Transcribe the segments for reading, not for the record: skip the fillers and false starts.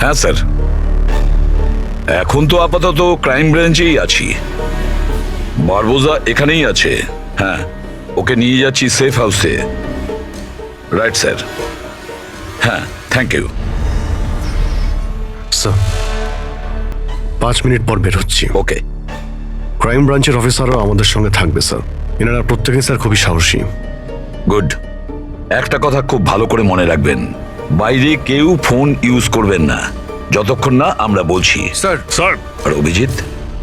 হ্যাঁ স্যার, এখন তো আপাতত ক্রাইম ব্রাঞ্চেই আছি। বারবোজা এখানেই আছে। হ্যাঁ, ওকে নিয়ে যাচ্ছি সেফ হাউসে। Right sir. হ্যাঁ, থ্যাংক ইউ স্যার। 5 মিনিট পর বের হচ্ছি। ওকে। ক্রাইম ব্রাঞ্চের অফিসারও আমাদের সঙ্গে থাকবে স্যার। এনারা প্রত্যেকেই স্যার খুবই সাহসী। গুড। একটা কথা খুব ভালো করে মনে রাখবেন, বাইরে কেউ ফোন ইউজ করবেন না যতক্ষণ না আমরা বলছি। স্যার। স্যার, আর অভিজিৎ,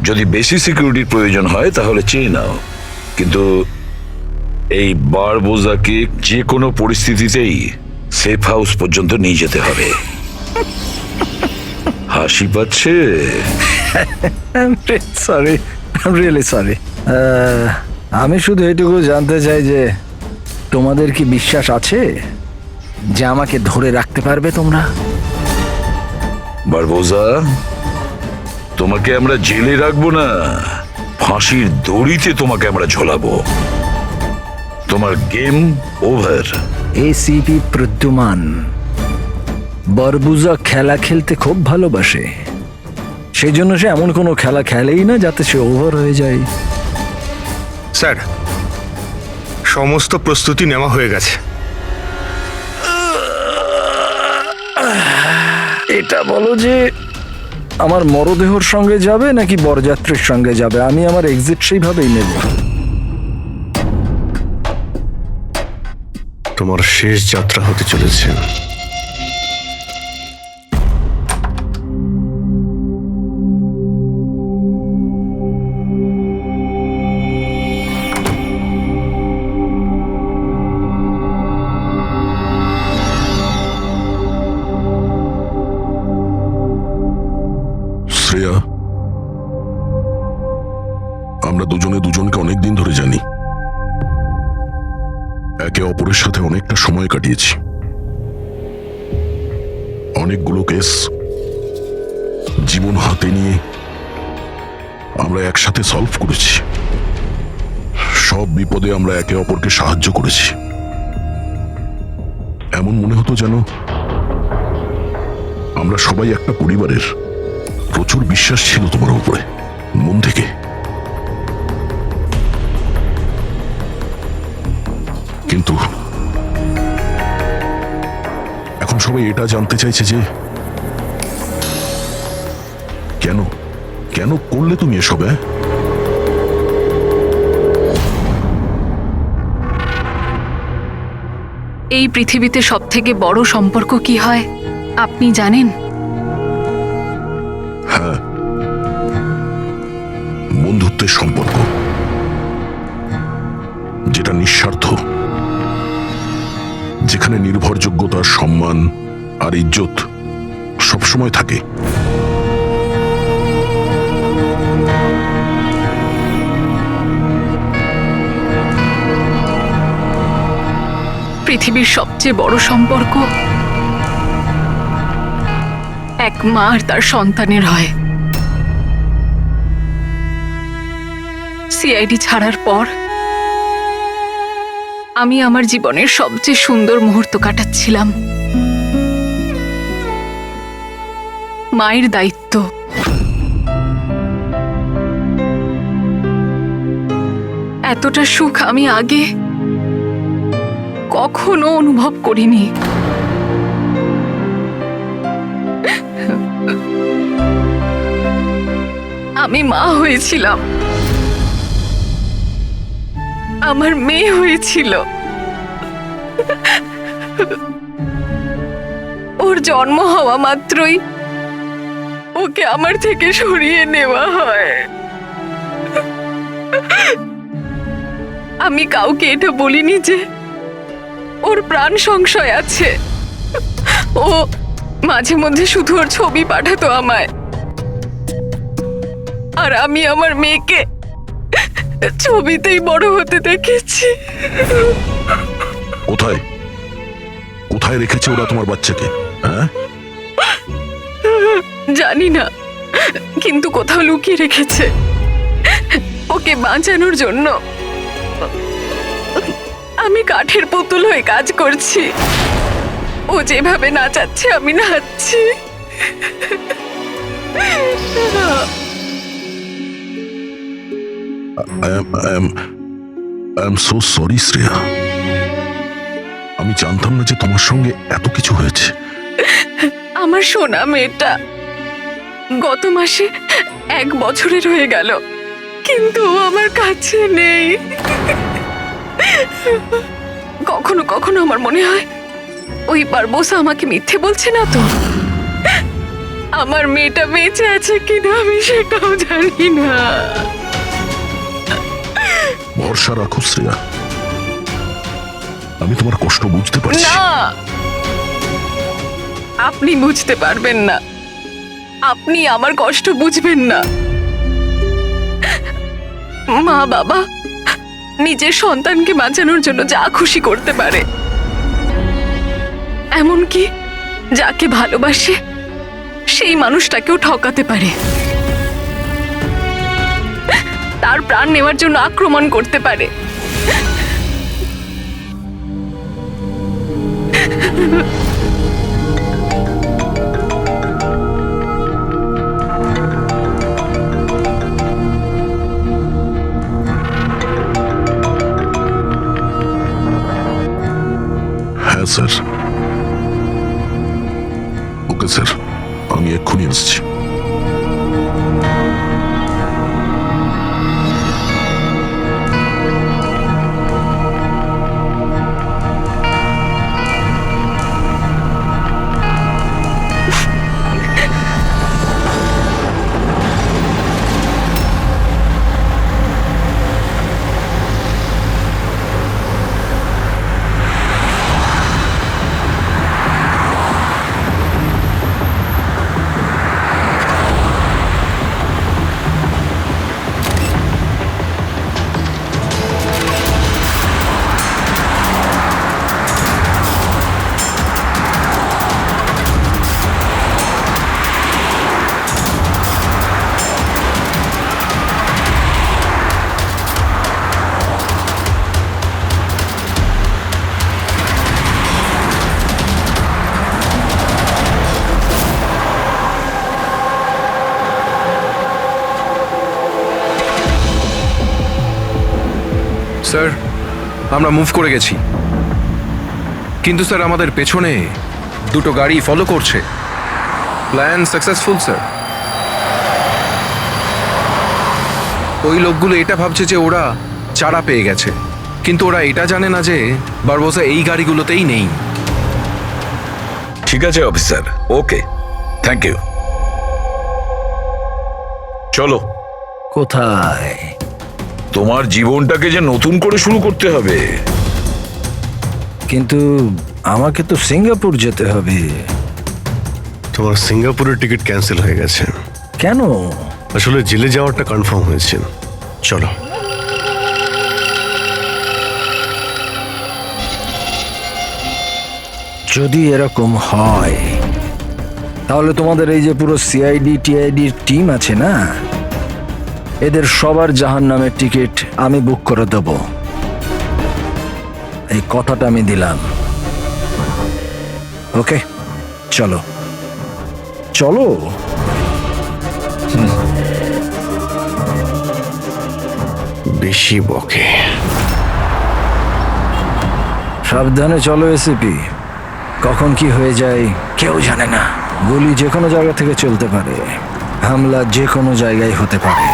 যদি বেশি সিকিউরিটির প্রয়োজন হয় তাহলে চেয়ে নাও, কিন্তু এই বারবোজাকে যে কোনো পরিস্থিতিতেই সেফ হাউস পর্যন্ত নিয়ে যেতে হবে। হাসি পাচ্ছে? Sorry, really sorry. আমি শুধু এটুকু জানতে চাই যে তোমাদের কি বিশ্বাস আছে যে আমাকে ধরে রাখতে পারবে তোমরা? বারবোজা, তোমাকে আমরা জেলে রাখবো না, ফাঁসির দড়িতে তোমাকে আমরা ঝোলাবো। তোমার গেম ওভার। এসিপি প্রদ্যুমান বারবোজা খেলা খেলতে খুব ভালোবাসে, সেই জন্য সে এমন কোনো খেলা খেলেই না যাতে সে ওভার হয়ে যায়। স্যার, সমস্ত প্রস্তুতি নেওয়া হয়ে গেছে। এটা বলো যে আমার মরদেহর সঙ্গে যাবে নাকি বরযাত্রীর সঙ্গে যাবে? আমি আমার এক্সিট সেইভাবেই নেব। তোমার শেষ যাত্রা হতে চলেছে। শ্রেয়া, আমরা দুজনে দুজনকে অনেকদিন ধরে জানি, একে অপরের সাথে অনেকটা সময় কাটিয়েছি, অনেকগুলো কেস জীবন হাতে নিয়ে আমরা একসাথে সলভ করেছি। সব বিপদে আমরা একে অপরকে সাহায্য করেছি। এমন মনে হতো যেন আমরা সবাই একটা পরিবারের। প্রচুর বিশ্বাস ছিল তোমার উপরে, মন থেকে। কিন্তু এখন সবাই এটা জানতে চাইছে যে কেন কেন করলে তুমি এসব? এই পৃথিবীতে সবথেকে বড় সম্পর্ক কি হয় আপনি জানেন? হ্যাঁ, বন্ধুত্বের সম্পর্ক, যেটা নিঃস্বার্থ, যেখানে নির্ভরযোগ্যতা, সম্মান আর ইজ্জত সবসময় থাকে। পৃথিবীর সবচেয়ে বড় সম্পর্ক এক মা আর তার সন্তানের হয়। সিআইডি ছাড়ার পর আমি আমার জীবনের সবচেয়ে সুন্দর মুহূর্ত কাটাচ্ছিলাম। মায়ের দায়িত্ব, এতটা সুখ আমি আগে কখনো অনুভব করিনি। আমি মা হয়েছিলাম, আমার মেয়ে হয়েছিল। ওর জন্ম হওয়া মাত্রই ওকে আমার থেকে সরিয়ে নেওয়া হয়। আমি কাউকে এটা বলিনি যে ওর প্রাণ সংশয় আছে। ও মাঝে মধ্যে শুধু ওর ছবি পাঠাতো আমায়, আর আমি আমার মেয়েকে ছবিতেই বড় হতে দেখেছি। কোথায় কোথায় রেখেছে ওরা তোমার বাচ্চাকে? হ্যাঁ, জানি না, কিন্তু কোথাও লুকিয়ে রেখেছে ওকে বাঁচানোর জন্য। আমি কাঠের পুতুল হয়ে কাজ করছি, ও যেভাবে নাচাচ্ছে আমি নাচছি। I am so sorry Shreya, আমি জানতাম না যে তোমার সঙ্গে এত কিছু হয়েছে। আমার সোনা মেয়েটা গত মাসে 1 বছরের হয়ে গেল, কিন্তু ও আমার কাছে নেই। কখনো কখনো আমার মনে হয় ওই বারবোসা আমাকে মিথ্যে বলছে না তো। আমার মেয়েটা বেঁচে আছে কিনা আমি সেটাও জানি না। ভরসা রাখো শ্রেয়া, আমি তোমার কষ্ট বুঝতে পারছি। না, আপনি বুঝতে পারবেন না, আপনি আমার কষ্ট বুঝবেন না। মা বাবা নিজের সন্তানকে বাঁচানোর জন্য যা খুশি করতে পারে, এমনকি যাকে ভালোবাসে সেই মানুষটাকেও ঠকাতে পারে, তার প্রাণ নেওয়ার জন্য আক্রমণ করতে পারে। হ্যাঁ স্যার। ওকে স্যার, আমি এক্ষুনি আসছি। স্যার, আমরা মুভ করে গেছি, কিন্তু স্যার আমাদের পেছনে 2টো গাড়ি ফলো করছে। Plan successful sir. ওই লোকগুলো এটা ভাবছে যে ওরা চারা পেয়ে গেছে, কিন্তু ওরা এটা জানে না যে বারবোসা এই গাড়িগুলোতেই নেই। ঠিক আছে অফিসার, ওকে, থ্যাংক ইউ। চলো, কোথায়? তোমার জীবনটাকে যে নতুন করে শুরু করতে হবে। কিন্তু আমাকে তো সিঙ্গাপুর যেতে হবে। তোমার সিঙ্গাপুরের টিকিট ক্যান্সেল হয়ে গেছে। কেন? আসলে জেলে যাওয়াটা কনফার্ম হয়েছে। চলো। যদি এরকম হয় তাহলে তোমাদের এই যে পুরো সিআইডি টিআইডির টিম আছে না, এদের সবার জাহান্নামের টিকিট আমি বুক করে দেব। এই কথাটা আমি দিলাম। ওকে, চলো চলো। বেশি বকে। সাবধানে চলো এসিপি, কখন কি হয়ে যায় কেউ জানে না। গুলি যে কোনো জায়গা থেকে চলতে পারে, হামলা যে কোনো জায়গায় হতে পারে।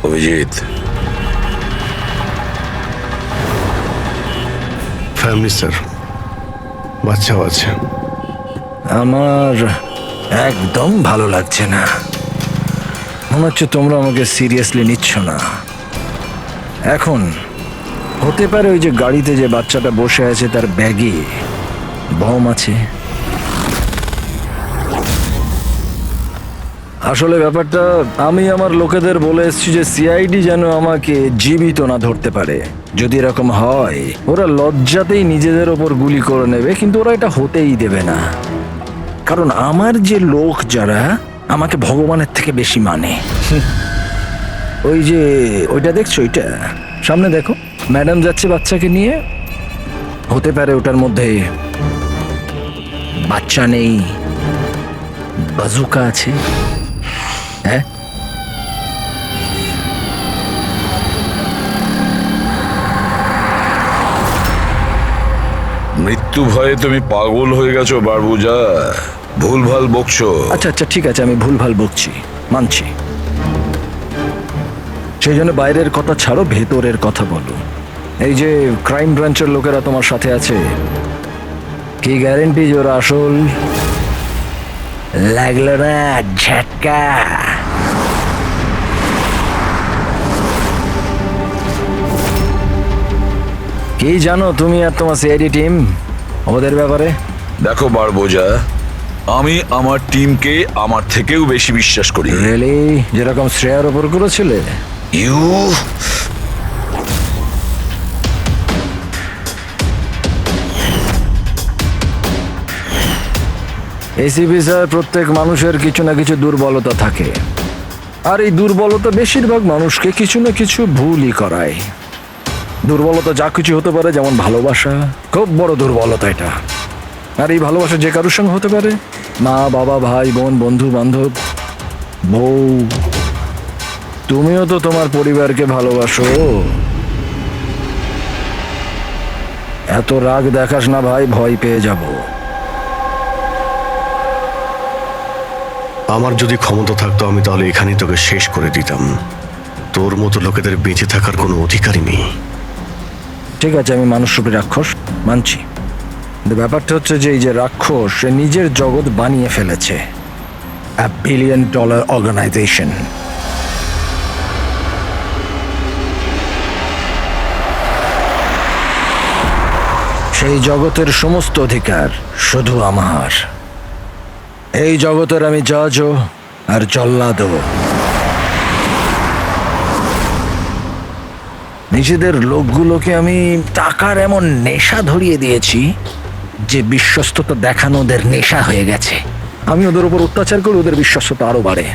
অভিজিৎ, ফ্যামিলি স্যার, বাচ্চাও আছে। আমার একদম ভালো লাগছে না। মনে হচ্ছে তোমরা আমাকে সিরিয়াসলি নিচ্ছ না। এখন হতে পারে ওই যে গাড়িতে যে বাচ্চাটা বসে আছে তার ব্যাগে বম আছে। আসলে ব্যাপারটা আমি আমার লোকেদের বলে এসেছি যে সিআইডি যেন আমাকে জীবিত না ধরতে পারে। যদি এরকম হয় ওরা লজ্জাতেই নিজেদের ওপর গুলি করে নেবে, কিন্তু ওরা এটা হতেই দেবে না। কারণ আমার যে লোক যারা আমাকে ভগবানের থেকে বেশি মানে। ওই যে ওইটা দেখছো, ওইটা সামনে দেখো, ম্যাডাম যাচ্ছে বাচ্চাকে নিয়ে। হতে পারে ওটার মধ্যে বাচ্চা নেই, বাজুকা আছে। হ্যাঁ, মৃত্যু ভয়ে তুমি পাগল হয়ে গেছো বারবুজা, ভুলভাল বকছো। আচ্ছা আচ্ছা ঠিক আছে, আমি ভুলভাল বকছি, মানছি। সেই জন্য বাইরের কথা ছাড়ো, ভেতরের কথা বলো। এই যে ক্রাইম ব্রাঞ্চের লোকেরা তোমার সাথে আছে, কি গ্যারেন্টি যে ওরা আসল? লাগলো না ঝাটকা? কি জানো তুমি আর তোমার সিআইডি টিম ওদের ব্যাপারে? দেখো বারবোজা, আমি আমার টিমকে আমার থেকেও বেশি বিশ্বাস করি। রিয়েলি? যেরকম শ্রেয়ার ওপর করেছিলে? ইউ এসিপি স্যার, প্রত্যেক মানুষের কিছু না কিছু দুর্বলতা থাকে, আর এই দুর্বলতা বেশিরভাগ মানুষকে কিছু না কিছু ভুলই করায়। দুর্বলতা যা কিছু হতে পারে, যেমন ভালোবাসা, খুব বড় দুর্বলতা এটা। আর এই ভালোবাসা যে কারোর সঙ্গে হতে পারে, মা বাবা, ভাই বোন, বন্ধু বান্ধব, বউ। তুমিও তো তোমার পরিবারকে ভালোবাসো। এত রাগ দেখাস না ভাই, ভয় পেয়ে যাব। আমার যদি ক্ষমতা থাকতো আমি তাহলে এখানেই তোকে শেষ করে দিতাম। তোর মতো লোকেদের বেঁচে থাকার কোনো অধিকারই নেই। ঠিক আছে, আমি মানুষ রূপে রাক্ষস মানছি, কিন্তু ব্যাপারটা হচ্ছে যে এই যে রাক্ষস, সে নিজের জগৎ বানিয়ে ফেলেছে, $1 বিলিয়ন অর্গানাইজেশন। সেই জগতের সমস্ত অধিকার শুধু আমার। এই জগতের আমি জজও আর জল্লাদও। নিজেদের লোকগুলোকে আমি টাকার এমন নেশা ধরিয়ে দিয়েছি যে বিশ্বস্ততা দেখানো ওদের নেশা হয়ে গেছে। আমি ওদের উপর অত্যাচার করি, ওদের বিশ্বস্ততা আরো বাড়ে।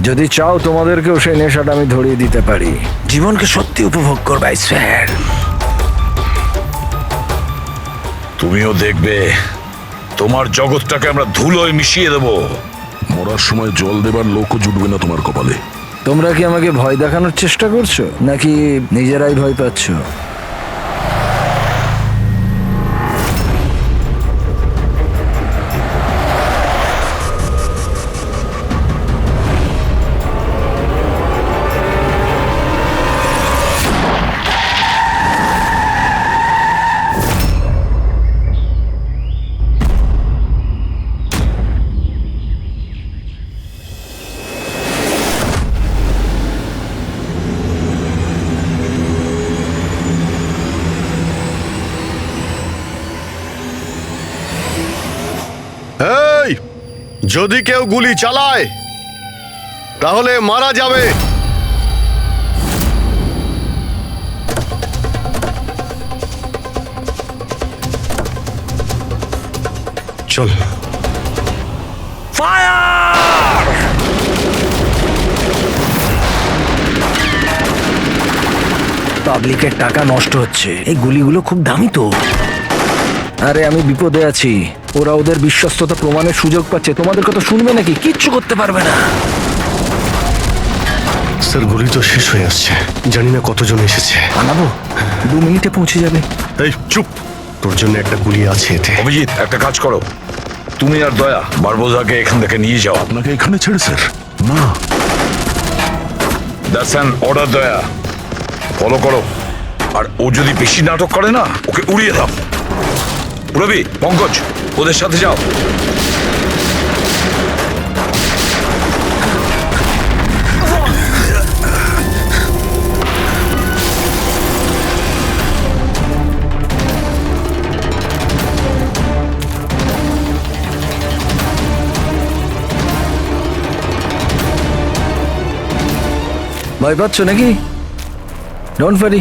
যদি চাও তোমাদেরকেও সেই নেশাটা আমি ধরিয়ে দিতে পারি, জীবনকে সত্যি উপভোগ করবে স্যার। তুমিও দেখবে তোমার জগৎটাকে আমরা ধুলোয় মিশিয়ে দেবো। মরার সময় জল দেবার লোকও জুটবে না তোমার কপালে। তোমরা কি আমাকে ভয় দেখানোর চেষ্টা করছো, নাকি নিজেরাই ভয় পাচ্ছ? এই, যদি কেউ গুলি চালায় তাহলে মারা যাবে। চল। পাবলিকের টাকা নষ্ট হচ্ছে, এই গুলিগুলো খুব দামি তো। আরে আমি বিপদে আছি, ওরা ওদের বিশ্বস্ততা প্রমাণের সুযোগ পাচ্ছে। তোমাদের কথা শুনবে নাকি? কিচ্ছু করতে পারবে না। স্যার, গুলি তো শেষ হয়ে আসছে, জানি না কতজন এসেছে। আনাবো, 2 মিনিটে পৌঁছে যাবে। এই চুপ, তোর জন্য একটা গুলি আছে এতে। অভিজিৎ, একটা কাজ করো, তুমি আর দয়া বারবোজাকে এখান থেকে নিয়ে যাও। আপনাকে এখানে ছেড়ে স্যার? না, দ্যাটস অ্যান অর্ডার দয়া, ফলো করো। আর ও যদি বেশি নাটক করে না, ওকে উড়িয়ে দাও। রবি, পঙ্কজ, ওদের সাথে যাও। ভয় পাচ্ছ নাকি? ডোন্ট ওয়ারি,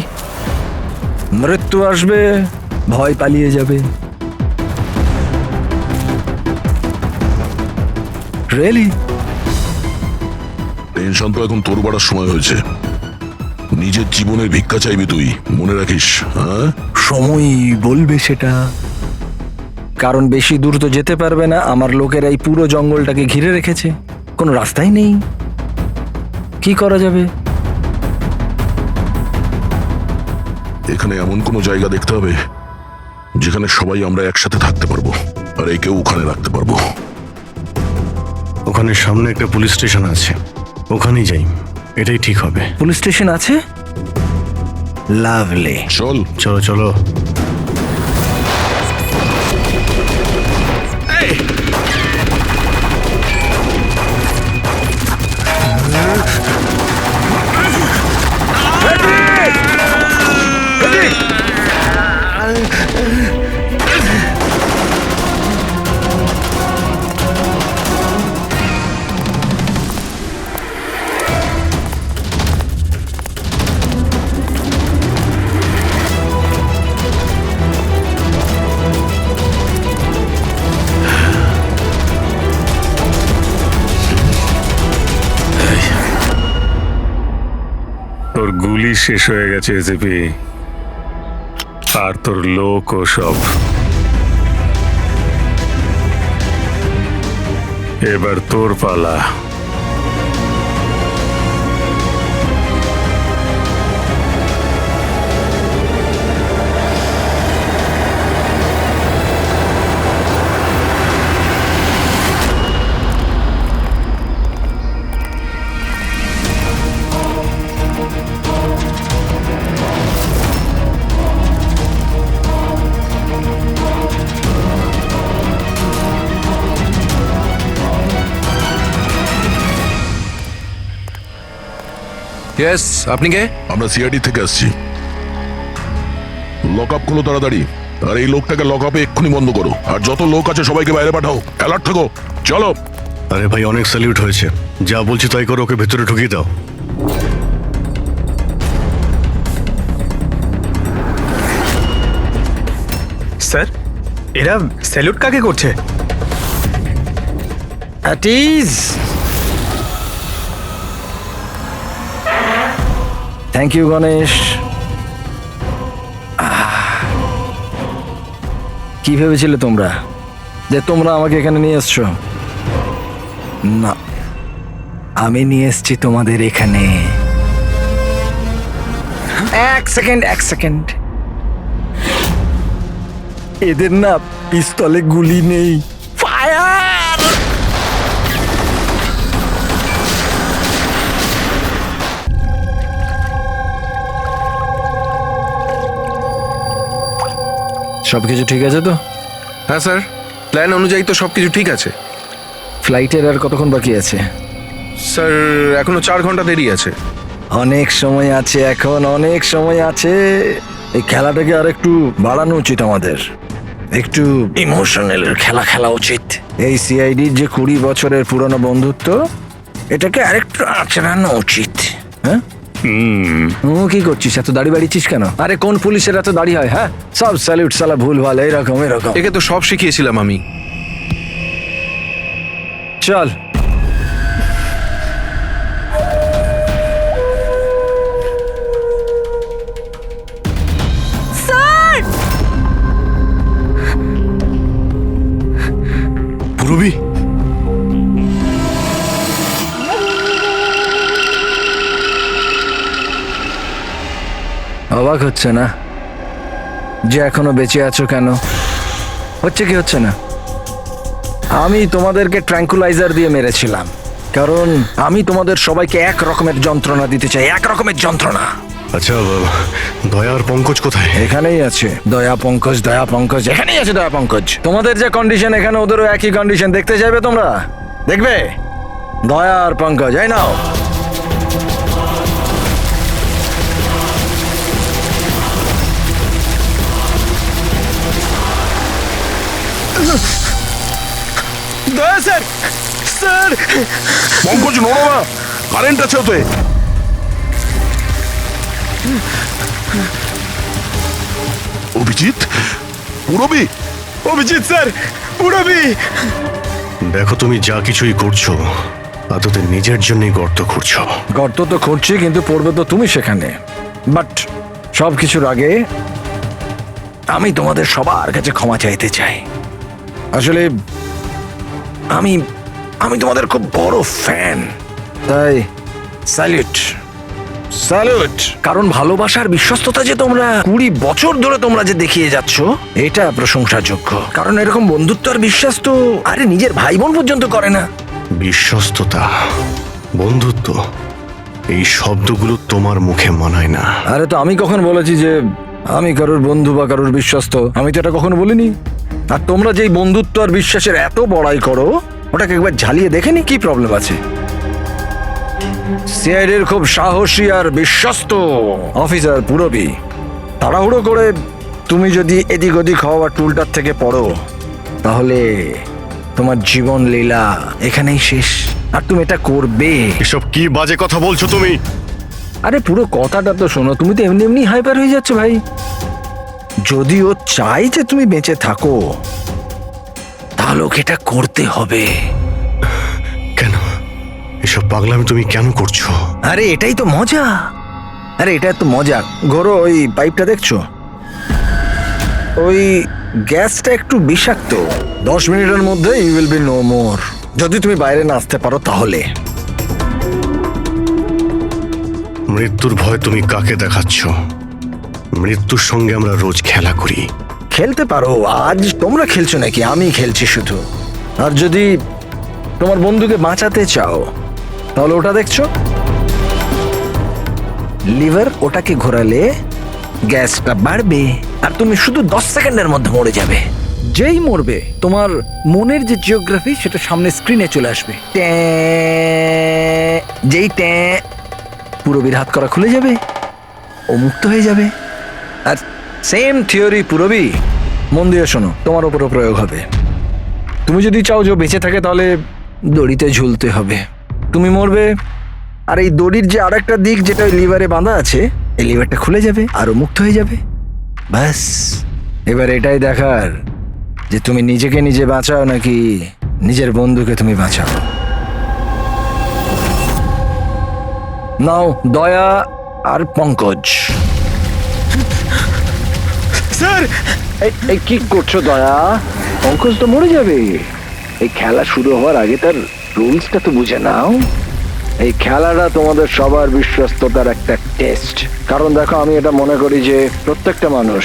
মৃত্যু আসবে, ভয় পালিয়ে যাবে। রিয়েলি? টেনশন তো এখন তোর বাড়ার সময় হয়েছে। নিজের জীবনের ভিক্ষা চাইবি তুই, মনে রাখিস। হ্যাঁ, সময় বলবে সেটা, কারণ বেশি দূর তো যেতে পারবে না। আমার লোকেরা এই পুরো জঙ্গলটাকে ঘিরে রেখেছে, কোনো রাস্তাই নেই। কি করা যাবে? এখানে এমন কোনো জায়গা দেখতে হবে যেখানে সবাই আমরা একসাথে থাকতে পারবো, আর একেও ওখানে রাখতে পারবো। ওখানে সামনে একটা পুলিশ স্টেশন আছে, ওখানেই যাই, এটাই ঠিক হবে। পুলিশ স্টেশন আছে? লাভলি। চল। চলো চলো। তোর গুলি শেষ হয়ে গেছে এসিপি, আর তোর লোক ও সব। এবার তোর পালা। ইয়েস, আপনি কে? আমরা সিআইডি থেকে আসছি। লক আপ করো তাড়াতাড়ি, আর এই লোকটাকে লক আপে এক্ষুনি বন্ধ করো, আর যত লোক আছে সবাইকে বাইরে পাঠাও। অ্যালার্ট থাকো, চলো। আরে ভাই, অনেক স্যালিউট হয়েছে, যা বলছি তাই করো, ওকে ভেতরে ঢুকিয়ে দাও। স্যার, এরা স্যালুট কাকে করছে? Thank you Ganesh. কি ভেবেছিলে তোমরা যে তোমরা আমাকে এখানে নিয়ে এসছো? না, আমি নিয়ে এসছি তোমাদের এখানে। এক সেকেন্ড। এদের না পিস্তলে গুলি নেই। ফায়ার! সবকিছু ঠিক আছে তো? হ্যাঁ স্যার, প্ল্যান অনুযায়ী তো সবকিছু ঠিক আছে। ফ্লাইটের আর কতক্ষণ বাকি আছে? স্যার, এখনো 4 ঘন্টা দেরি আছে। অনেক সময় আছে, এখন অনেক সময় আছে। এই খেলাটাকে আর একটু বাড়ানো উচিত আমাদের, একটু ইমোশনাল খেলা উচিত। এই সিআইডির যে 20 বছরের পুরনো বন্ধুত্ব, এটাকে আরেকটু আচড়ানো উচিত। হ্যাঁ, কি করছিস? এত দাড়ি বাড়িছিস কেন? আরে কোন পুলিশের এত দাড়ি হয়? হ্যাঁ, সব স্যালুট সালা ভুলভাল এরকম। একে তো সব শিখিয়েছিলাম আমি। চল। পুরবি, অবাক হচ্ছে না যে এখনো বেঁচে আছো? কেন হচ্ছে? কি হচ্ছে না? আমি তোমাদেরকে ট্র্যাঙ্কুলাইজার দিয়ে মেরেছিলাম, কারণ আমি তোমাদের সবাইকে এক রকমের যন্ত্রণা দিতে চাই, এক রকমের যন্ত্রণা। আচ্ছা, দয়া আর পঙ্কজ কোথায়? এখানেই আছে দয়া পঙ্কজ, এখানেই আছে দয়া পঙ্কজ। তোমাদের যে কন্ডিশন, এখানে ওদেরও একই কন্ডিশন। দেখতে চাইবে তোমরা? দেখবে? দয়া আর পঙ্কজ, এই নাও। দয়া স্যার, স্যার! পঙ্কজ, নড়ো না, কারেন্ট আছে ওতে। অভিজিৎ, পুরবি। অভিজিৎ স্যার, পুরবি! দেখো, তুমি যা কিছুই করছো আর তোদের নিজের জন্যই গর্ত খুঁড়ছো। গর্ত তো করছি, কিন্তু পড়বে তো তুমি সেখানে। বাট সব কিছুর আগে আমি তোমাদের সবার কাছে ক্ষমা চাইতে চাই। আসলে আমি আমি তোমাদের খুব বড় ফ্যান, তাই স্যালুট স্যালুট। কারণ ভালোবাসার বিশ্বস্ততা যে তোমরা 20 বছর ধরে তোমরা যে দেখিয়ে যাচ্ছ, এটা প্রশংসাযোগ্য। কারণ এরকম বন্ধুত্ব আর বিশ্বাস তো আরে নিজের ভাই বোন পর্যন্ত করে না। বিশ্বস্ততা, বন্ধুত্ব, এই শব্দগুলো তোমার মুখে মানায় না। আরে তো আমি কখন বলেছি যে আমি কারোর বন্ধু বা কারোর বিশ্বস্ত? আমি তো এটা কখনো বলিনি। আর তোমরা যেই বন্ধুত্ব আর বিশ্বাসের এত বড়াই করো, ওটাকে একবার ঝালিয়ে দেখেনি কি প্রবলেম আছে? সিআইডির খুব সাহসী আর বিশ্বস্ত অফিসার পুরবি, তাড়াহুড়ো করে তুমি যদি এদিক ওদিক হওয়া টুলটার থেকে পড়ো, তাহলে তোমার জীবন লীলা এখানেই শেষ। আর তুমি এটা করবে। এসব কি বাজে কথা বলছো তুমি? আরে পুরো কথাটা তো শোনো। তুমি তো এমনি এমনি হাইপার হয়ে যাচ্ছ ভাই। যদি ও চাই যে তুমি বেঁচে থাকো, তাহলে ওকে এটা করতে হবে। কেন এসব পাগলামি তুমি কেন করছো? আরে এটাই তো মজা। আরে এটা তো মজা। ঘোরো, ওই পাইপটা দেখছো? ওই গ্যাসটা একটু বিষাক্ত। 10 মিনিটের মধ্যে you will be no more. যদি তুমি বাইরে না আসতে পারো তাহলে। মৃত্যুর ভয় তুমি কাকে দেখাচ্ছ? মৃত্যুর সঙ্গে আমরা রোজ খেলা করি। খেলতে পারো। আজ তোমরা খেলছো নাকি? আমি খেলছি শুধু। আর যদি তোমার বন্ধুকে বাঁচাতে চাও, তাহলে ওটা দেখছো লিভার, ওটাকে ঘোরালে গ্যাসটা বাড়বে আর তুমি শুধু 10 সেকেন্ডের মধ্যে মরে যাবে। যেই মরবে, তোমার মনের যে জিওগ্রাফি সেটা সামনে স্ক্রিনে চলে আসবে। যেই পুরবীর হাত করা খুলে যাবে, ও মুক্ত হয়ে যাবে। আর সেম থিওরি পুরবী, মন দিয়ে শোনো, তোমার উপরও প্রয়োগ হবে। তুমি যদি চাও যে ও বেঁচে থাকে, তাহলে দড়িতে ঝুলতে হবে। তুমি মরবে, আর এই দড়ির যে আরেকটা দিক যেটা ওই লিভারে বাঁধা আছে, এই লিভারটা খুলে যাবে আর ও মুক্ত হয়ে যাবে। ব্যাস, এবার এটাই দেখার যে তুমি নিজেকে নিজে বাঁচাও নাকি নিজের বন্ধুকে তুমি বাঁচাও। নাও দয়া আর পঙ্কজ। স্যার, এই কি করছো দয়া? পঙ্কজ তো মরে যাবে। এই খেলা শুরু হওয়ার আগে তার রুলসটা তো বুঝে নাও। এই খেলাটা তোমাদের সবার বিশ্বস্ততার একটা টেস্ট। কারণ দেখো, আমি এটা মনে করি যে প্রত্যেকটা মানুষ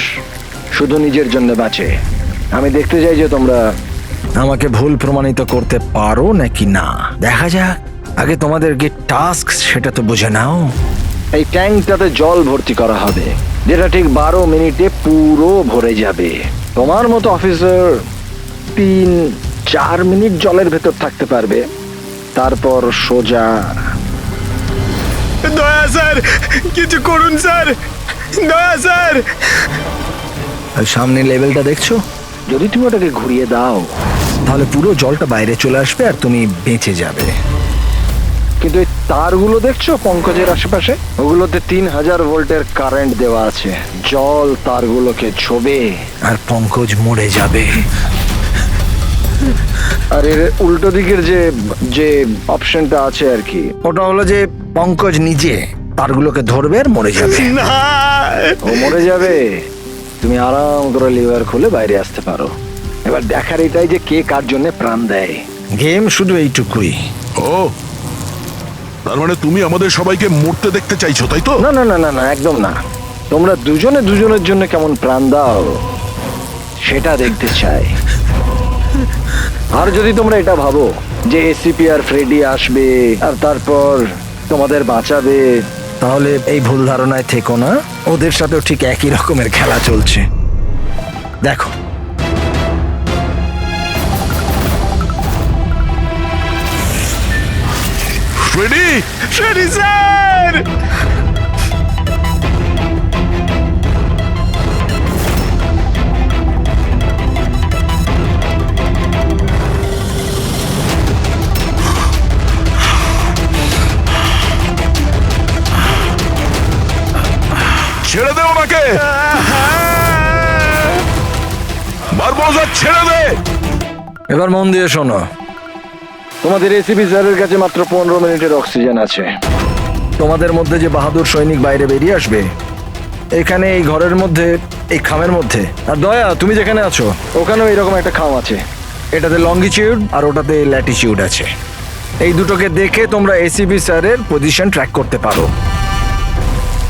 শুধু নিজের জন্য বাঁচে। আমি দেখতে চাই যে তোমরা আমাকে ভুল প্রমাণিত করতে পারো নাকি না। দেখা যাক। আগে তোমাদেরকে টাস্ক সেটা তো বুঝে নাও। এই ট্যাঙ্কটাতে জল ভর্তি করা হবে, যেটা ঠিক 12 মিনিটে পুরো ভরে যাবে। তোমার মতো অফিসার 3-4 মিনিট জলের ভেতর থাকতে পারবে, তারপর সোজা। দয়া স্যার, কিছু করুন স্যার, দয়া স্যার। সামনে লেভেলটা দেখছো? যদি তুমি ওটাকে ঘুরিয়ে দাও, তাহলে পুরো জলটা বাইরে চলে আসবে আর তুমি বেঁচে যাবে। কিন্তু এই তারগুলো দেখছো পঙ্কজের আশেপাশে, ওগুলোতে 3000 ভোল্টের কারেন্ট দেওয়া আছে। জল তারগুলোকে ছোবে আর পঙ্কজ মরে যাবে। আর এর উল্টো দিকের যে অপশনটা আছে আর কি, ওটা হলো যে পঙ্কজ নিজে তারগুলোকে ধরবে আর মরে যাবে। ও মরে যাবে, তুমি আরাম করে লিভার খুলে বাইরে আসতে পারো। এবার দেখার এটাই যে কে কার জন্য প্রাণ দেয়। গেম শুধু এইটুকুই। ও, তার মানে তুমি আমাদের সবাইকে মরতে দেখতে চাইছো, তাই তো? না না না না না, একদম না। তোমরা দুজনে দুজনের জন্য কেমন প্রাণ দাও সেটা দেখতে চাই। আর যদি তোমরা এটা ভাবো যে এসিপি আর ফ্রেডি আসবে আর তারপর তোমাদের বাঁচাবে, তাহলে এই ভুল ধারণায় থেকো না। ওদের সাথেও ঠিক একই রকমের খেলা চলছে। দেখো, ফ্রেডি, ফ্রেডি স্যার! ছেড়ে দে ওনাকে, বারবোজা ছেড়ে দে। এবার মন দিয়ে শোনো। তোমাদের এসিপি স্যারের কাছে মাত্র 15 মিনিটের অক্সিজেন আছে। তোমাদের মধ্যে যে বাহাদুর সৈনিক বাইরে বেরিয়ে আসবে এখানে এই ঘরের মধ্যে, এই খামের মধ্যে। আর দয়া, তুমি যেখানে আছো ওখানেও এরকম একটা খাম আছে, এটাতে লঙ্গিটিউড আর ওটাতে ল্যাটিটিউড আছে। এই দুটোকে দেখে তোমরা এসিপি স্যারের পজিশন ট্র্যাক করতে পারো।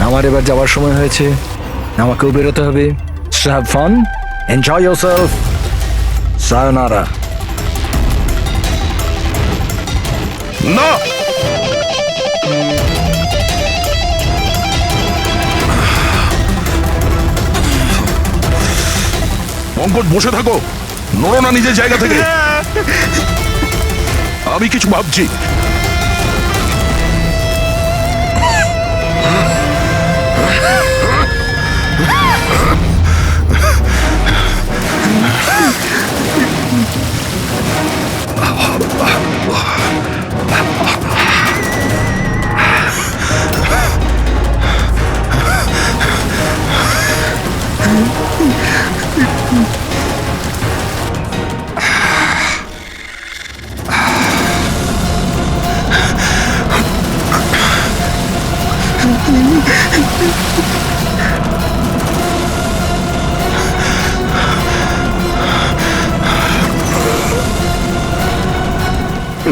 আমার এবার যাওয়ার সময় হয়েছে, আমাকেও বেরোতে হবে। Have fun, enjoy yourself, সায়োনারা। না, পঙ্কজ বসে থাকো, নড়ো না নিজের জায়গা থেকে। আমি কিছু ভাবছি।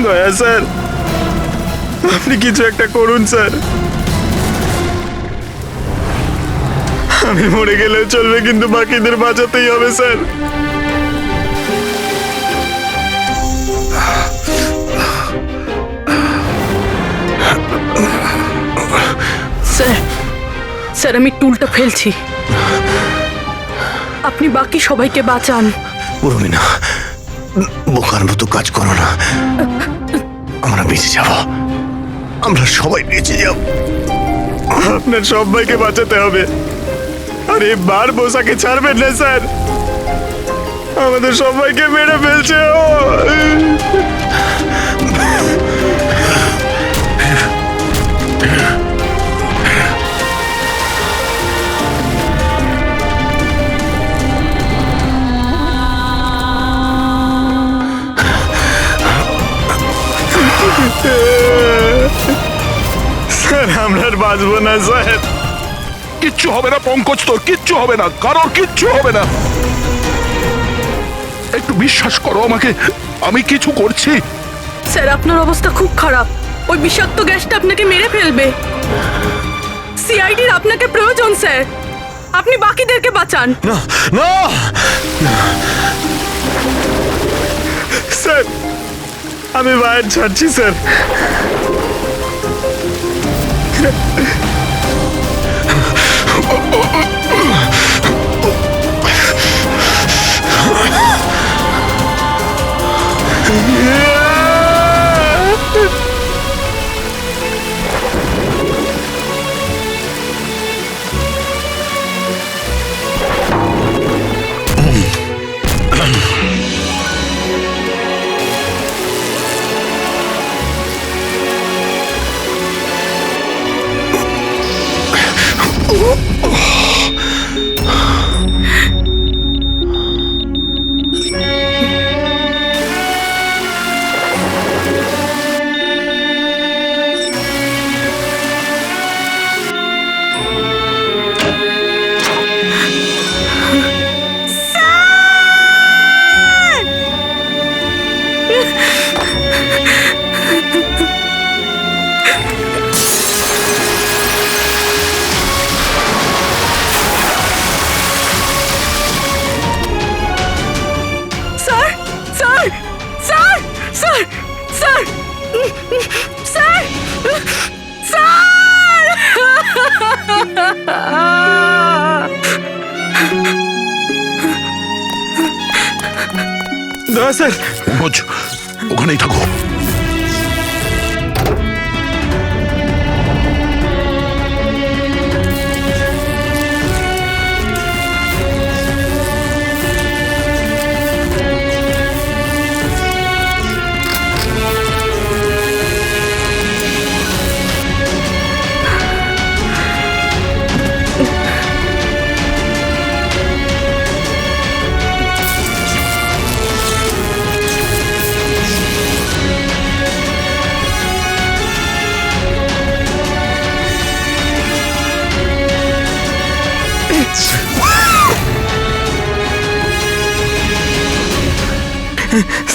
দয়া স্যার, আপনি কিছু একটা করুন স্যার। আমি মরে গেলেও চলবে, কিন্তু বাকিদের বাঁচাতেই হবে স্যার। স্যার, স্যার আমি টুলটা ফেলছি, আপনি বাকি সবাইকে বাঁচান। উর্মিনা, বোকার মতো কাজ করো না। আমরা বেঁচে যাব, আমরা সবাই বেঁচে যাব। আপনার সবাইকে বাঁচাতে হবে। আর এই বারবোসাকে ছাড়বেন না স্যার, আমাদের সবাইকে মেরে ফেলছে ও। স্যার আমরা আর বাঁচবো না স্যার। কিচ্ছু হবে না পঙ্কজ, তোর কিচ্ছু হবে না, কারোর কিচ্ছু হবে না। একটু বিশ্বাস করো আমাকে, আমি কিছু করছি। স্যার আপনার অবস্থা খুব খারাপ, ওই বিষাক্ত গ্যাসটা আপনাকে মেরে ফেলবে। সিআইডির আপনাকে প্রয়োজন স্যার, আপনি বাকিদেরকে বাঁচান। না না স্যার, আমি বাইরে ছাড়ছি স্যার। স্যার পঙ্কজ, ওখানেই থাকো।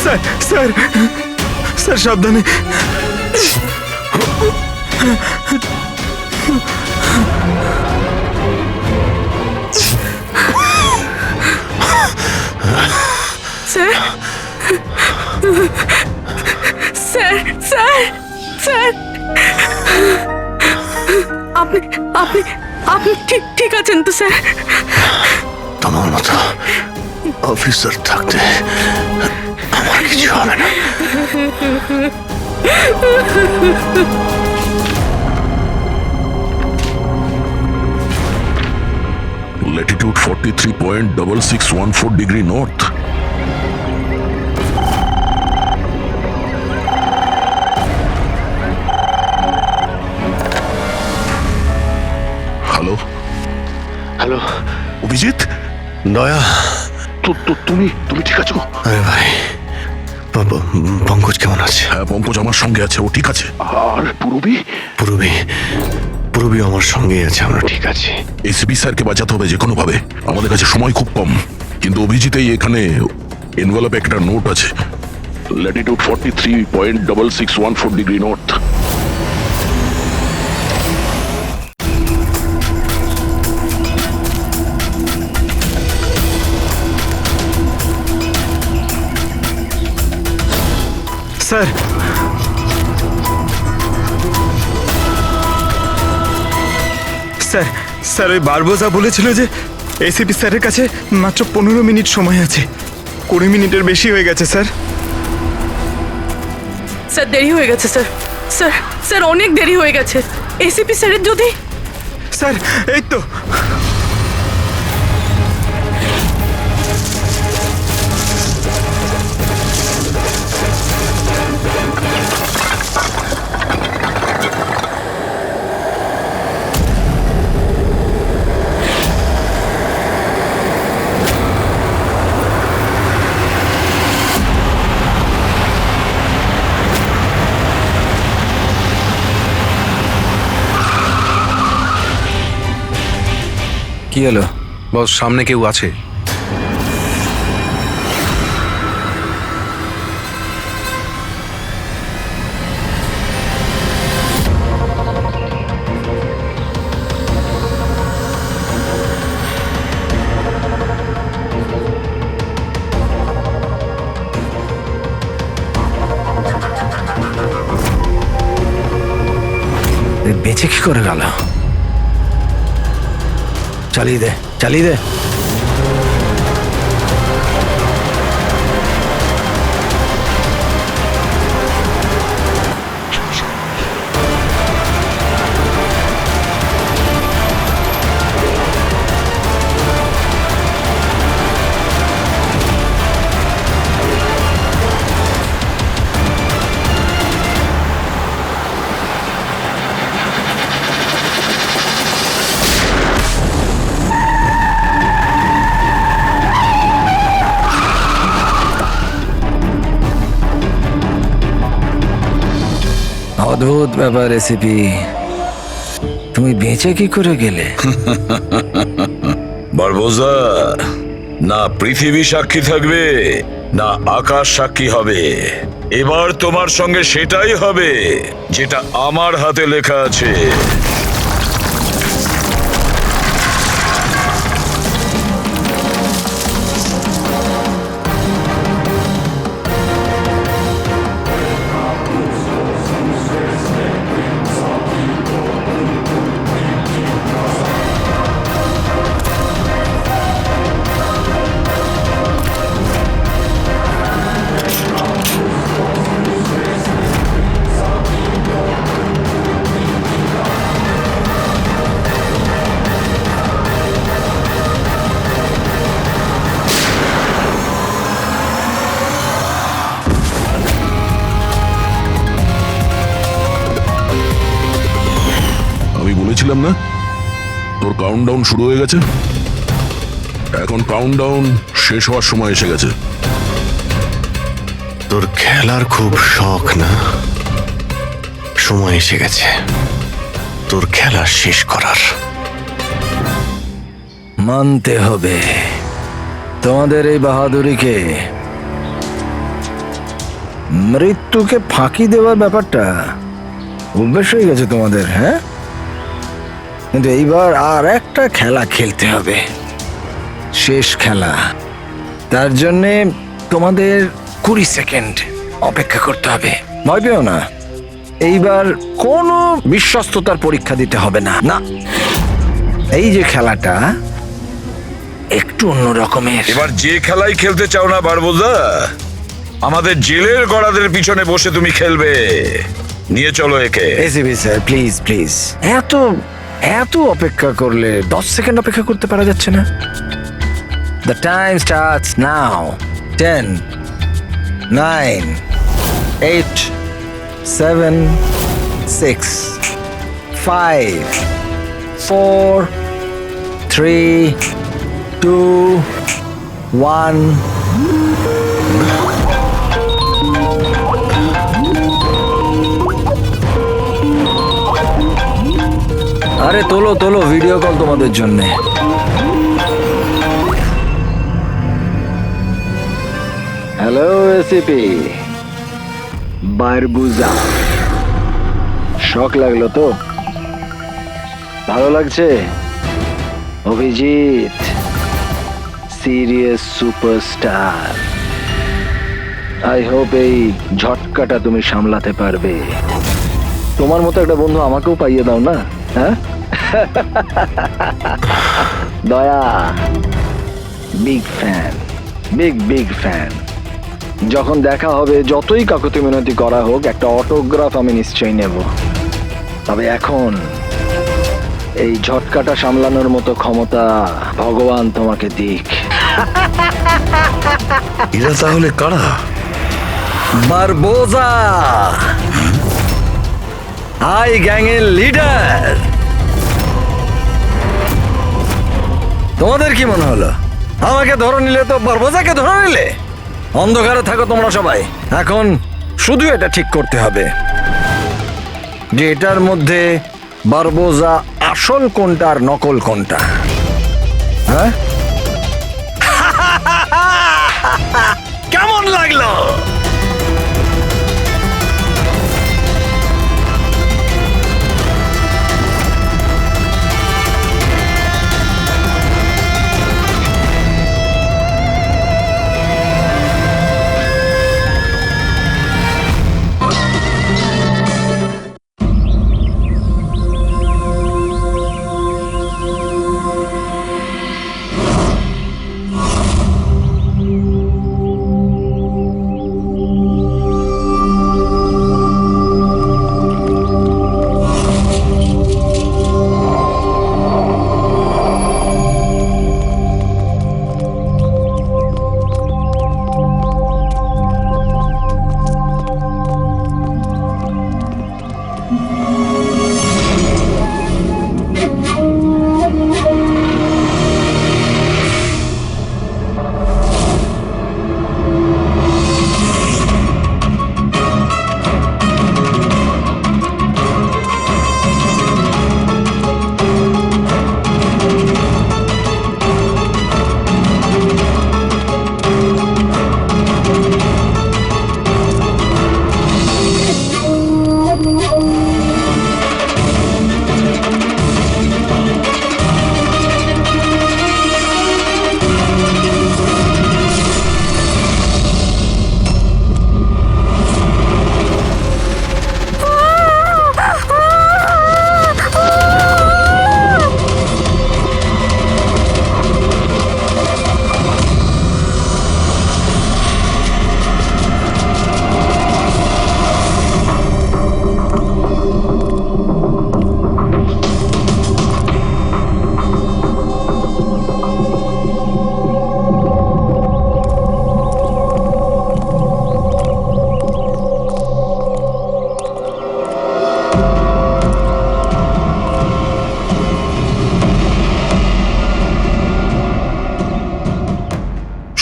স্যার স্যার স্যার সাবধানে। স্যার স্যার স্যার স্যার আপনি আপনি আপনি ঠিক ঠিক আছেন তো স্যার? তোমার মতো অফিসার থাকতে আমার কিছু হবে না। Latitude 43.6614 degree north. Hello hello Abhijit, দয়া। তুমি ঠিক আছো? আরে ভাই, পঙ্কজ কেমন আছে? হ্যাঁ, পঙ্কজ আমার সঙ্গে আছে, ও ঠিক আছে। আর পূরবী? পূরবী আমার সঙ্গে আছে, আমরা ঠিক আছি। এসপি স্যারকে বাঁচাতে হবে যে কোনো ভাবে, আমাদের কাছে সময় খুব কম। কিন্তু অভিজিতেই এখানে এনভেলপে একটা নোট আছে, Latitude 43.6614 degree north. Sir sir sir ওই বারবোজা বলেছিল যে এসিপি স্যারের কাছে মাত্র 15 মিনিট সময় আছে। 20 মিনিটের বেশি হয়ে গেছে স্যার। স্যার দেরি হয়ে গেছে স্যার। স্যার স্যার অনেক দেরি হয়ে গেছে। এসিপি স্যারের যদি স্যার এই তো। কি হলো? বস, সামনে কেউ আছে। বেঁচে কি করে গেল? চালিয়ে দে, চালিয়ে দে। অদ্ভুত ব্যাপার রেসিপি, তুমি বেঁচে কি করে গেলে? বারবোজা, না পৃথিবী সাক্ষী থাকবে না আকাশ সাক্ষী হবে। এবার তোমার সঙ্গে সেটাই হবে যেটা আমার হাতে লেখা আছে। আমি বলেছিলাম না তোর কাউন্টডাউন শুরু হয়ে গেছে। এখন কাউন্টডাউন শেষ হওয়ার সময় এসে গেছে। তোর খেলার খুব শখ না? সময় এসে গেছে তোর খেলা শেষ করার। মানতে হবে তোমাদের এই বাহাদুরিকে। মৃত্যুকে ফাঁকি দেওয়ার ব্যাপারটা অভ্যেস হয়ে গেছে তোমাদের, হ্যাঁ? কিন্তু এইবার আর একটা খেলা খেলতে হবে, শেষ খেলা। তার জন্যে তোমাদের 20 সেকেন্ড অপেক্ষা করতে হবে। ভয় পেও না, এইবার কোনো বিশ্বস্ততার পরীক্ষা দিতে হবে না। না, এই যে খেলাটা একটু অন্য রকমের। এবার যে খেলাই খেলতে চাও না বারবোজা, আমাদের জেলের গড়াদের পিছনে বসে তুমি খেলবে। নিয়ে চলো একে। এসিবি স্যার, প্লিজ প্লিজ, এত এত অপেক্ষা করলে 10 সেকেন্ড অপেক্ষা করতে পারা যাচ্ছে না? The time starts now. 10, 9, 8, 7, 6, 5, 4, 3, 2, 1. আরে তোলো তোলো, ভিডিও কল তোমাদের জন্য। হ্যালো এসিপি বারবুজা, শখ লাগলো তো? ভালো লাগছে? Abhijit serious superstar, I hope এই ঝটকাটা তুমি সামলাতে পারবে। তোমার মতো একটা বন্ধু আমাকেও পাইয়ে দাও না, হ্যাঁ? দয়া বিগ ফ্যান, বিগ ফ্যান। যখন দেখা হবে, যতই কাকুতি মিনতি করা হোক, একটা অটোগ্রাফ আমি নিশ্চয়ই নেব। তবে এখন এই ঝটকাটা সামলানোর মতো ক্ষমতা ভগবান তোমাকে দিক। এরা তাহলে কারা? বারবোজা, আই গ্যাংয়ের লিডার। তোমাদের কি মনে হলো আমাকে ধরে নিলে তো বারবোজাকে ধরে নিলে? অন্ধকারে থাকো তোমরা সবাই। এখন শুধু এটা ঠিক করতে হবে যে এটার মধ্যে বারবোজা আসল কোনটা আর নকল কোনটা। হ্যাঁ, কেমন লাগলো?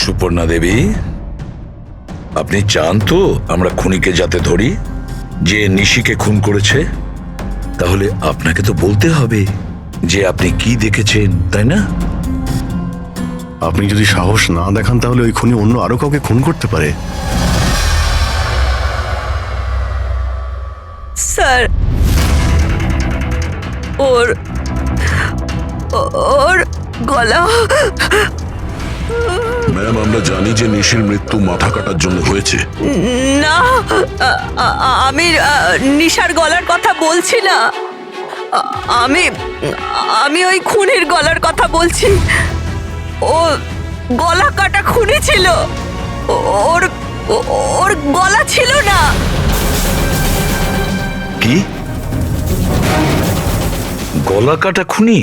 সুপর্ণা দেবী, আপনি চান তো আমরা খুনিকে যাতে ধরি, যে নিশিকে খুন করেছে? তাহলে আপনাকে তো বলতে হবে যে আপনি কি দেখেছেন, তাই না? আপনি যদি সাহস না দেখান তাহলে ওই খুনি অন্য আরো কাউকে খুন করতে পারে। স্যার, ওর ওর গলা। ম্যাম, আমরা জানি যে নিশির মৃত্যু মাথা কাটার জন্য হয়েছে। না, আমি নিশার গলার কথা বলছি না। আমি আমি ওই খুনির গলার কথা বলছি। ও গলা কাটা খুনি ছিল, ওর ওর গলা ছিল না। কি গলা কাটা খুনি?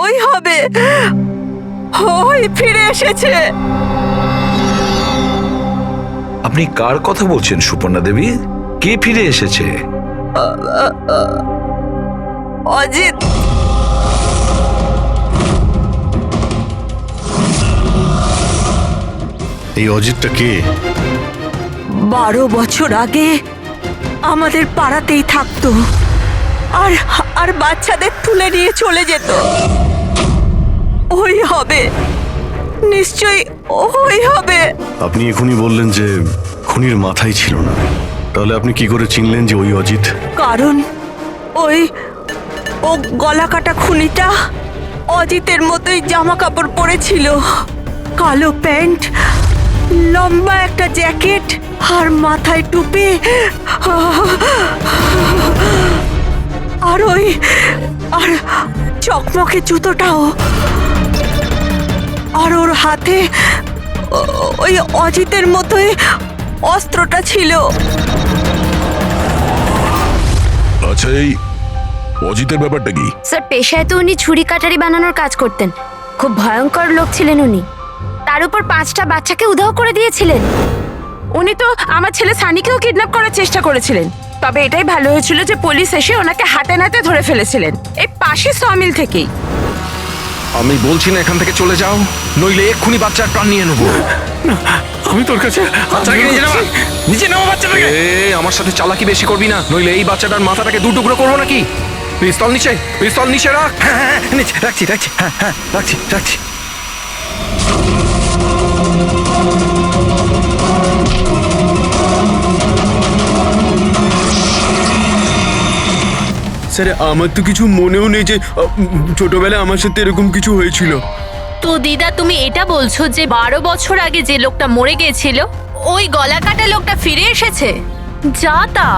ওই হবে, ওই ফিরে এসেছে। আপনি কার কথা বলছেন সুপর্ণা দেবী? কে ফিরে এসেছে? অজিত। এই অজিতটা কে? 12 বছর আগে আমাদের পাড়াতেই থাকতো, আর আর বাচ্চাদের তুলে নিয়ে চলে যেত। ওই হবে, নিশ্চয়ই ওই হবে। আপনি এখনই বললেন যে খুনির মাথাই ছিল না, তাহলে আপনি কি করে চিনলেন যে ওই অজিত? কারণ ওই ও গলা কাটা খুনিটা অজিতের মতোই জামা কাপড় পরেছিল, কালো প্যান্ট, লম্বা একটা জ্যাকেট আর মাথায় টুপি, আর ওই আর চকমকে জুতোটাও, আর ওর হাতে ওই অজিতের মতোই অস্ত্রটা ছিল। আচ্ছা, এই অজিতের ব্যাপারটা কি? স্যার, পেশায় তো উনি ছুরি কাটারি বানানোর কাজ করতেন। খুব ভয়ঙ্কর লোক ছিলেন উনি। তার উপর 5টা বাচ্চাকে উধাও করে দিয়েছিলেন। উনি তো আমার ছেলে সানিকেও কিডন্যাপ করার চেষ্টা করেছিলেন। তবে এটাই ভালো হয়েছিল যে পুলিশ এসে ওনাকে হাতে নাতে ধরে ফেলেছিলেন, এই পাশে সমিল থেকেই। আমি বলছি না এখান থেকে চলে যাও, নইলে এক্ষুনি বাচ্চার প্রাণ নিয়ে নেবো। আমি তোর কাছে আমার সাথে চালাকি বেশি করবি না, নইলে এই বাচ্চাটার মাথাটাকে 2 টুকরো করবো নাকি। পিস্তল নিচে, পিস্তল নিচে রাখ। রাখছি রাখছি, হ্যাঁ হ্যাঁ রাখছি রাখছি। স্যার, আমার তো কিছু মনেও নেই যে ছোটবেলায় আমার সাথে এরকম কিছু হয়েছিল। তো দিদা, তুমি এটা বলছো যে 12 বছর আগে যে লোকটা মরে গিয়েছিল ওই গলা কাটা লোকটা ফিরে এসেছে? যা তা।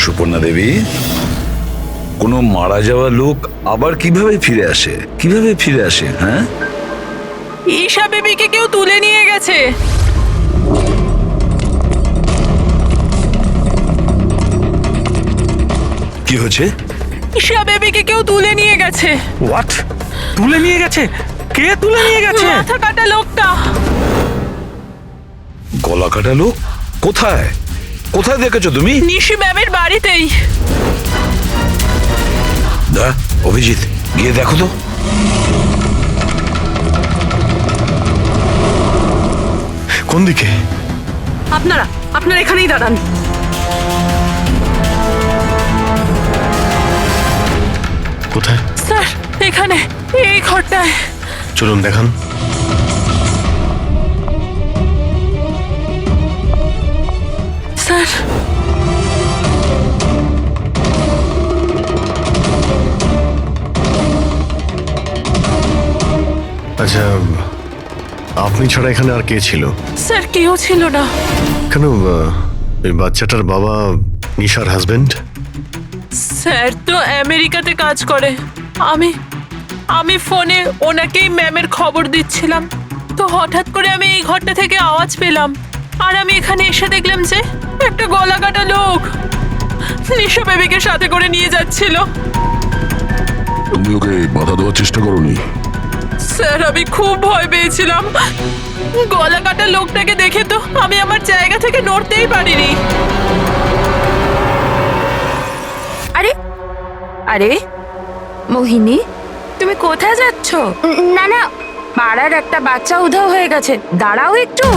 সুপর্ণা দেবী, কোনো মারা যাওয়া লোক আবার কিভাবে ফিরে আসে? কিভাবে ফিরে আসে? হ্যাঁ, ঈশা বেবিকে কেউ তুলে নিয়ে গেছে। কি হয়েছে? ঈশা বেবিকে কেউ তুলে নিয়ে গেছে। হোয়াট? তুলে নিয়ে গেছে? কে তুলে নিয়ে গেছে? মাথা কাটা লোকটা। গলা কাটা লোক? কোথায় কোথায় দেখেছো তুমি? নিশি ম্যামের বাড়িতেই। দা, অভিজিৎ, গিয়ে দেখো তো। কোন দিকে? আপনারা এখানেই দাঁড়ান। কোথায়? স্যার, এখানে, এই ঘরটায়। চলুন দেখান। স্যার, আচ্ছা, আপনি ছাড়া এখানে আর কে ছিল? স্যার কেউ ছিল না। কেন, ওই বাচ্চাটার বাবা নিশার হাজবেন্ড? স্যার তো আমেরিকাতে কাজ করে। আমি ফোনে ওনাকেই ম্যামের খবর দিচ্ছিলাম, তো হঠাৎ করে আমি এই ঘরটা থেকে আওয়াজ পেলাম, আর আমি এখানে এসে দেখলাম যে একটা গলা কাটা লোক নিশা বেবিকে সাথে করে নিয়ে যাচ্ছিল। তুমি ওকে বাধা দেওয়ার চেষ্টা করোনি? স্যার, আমি খুব ভয় পেয়েছিলাম। গলা কাটা লোকটাকে দেখে তো আমি আমার জায়গা থেকে নড়তেই পারিনি। আরে আরে মোহিনী, তুমি কোথায় যাচ্ছ? না না, পাড়ার একটা বাচ্চা উধাও হয়ে গেছে, দাঁড়াও একটু।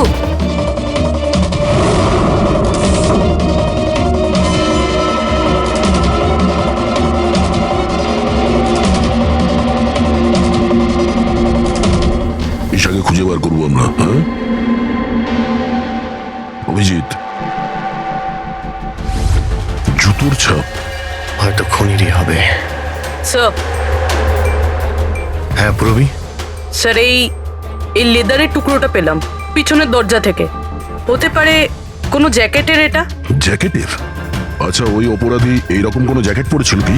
ঈশাকে খুঁজে বার করবো আমরা, হ্যাঁ? অভিজিৎ, জুতোর ছাপ হয়তো খুনিরই হবে। স্যার, হ্যাঁ পুরবি, স্যার এই লেদারের টুকরোটা পেলাম পিছনের দরজা থেকে। হতে পারে কোনো জ্যাকেটের এটা? জ্যাকেটের? আচ্ছা, ওই অপরাধী এইরকম কোনো জ্যাকেট পরেছিল কি?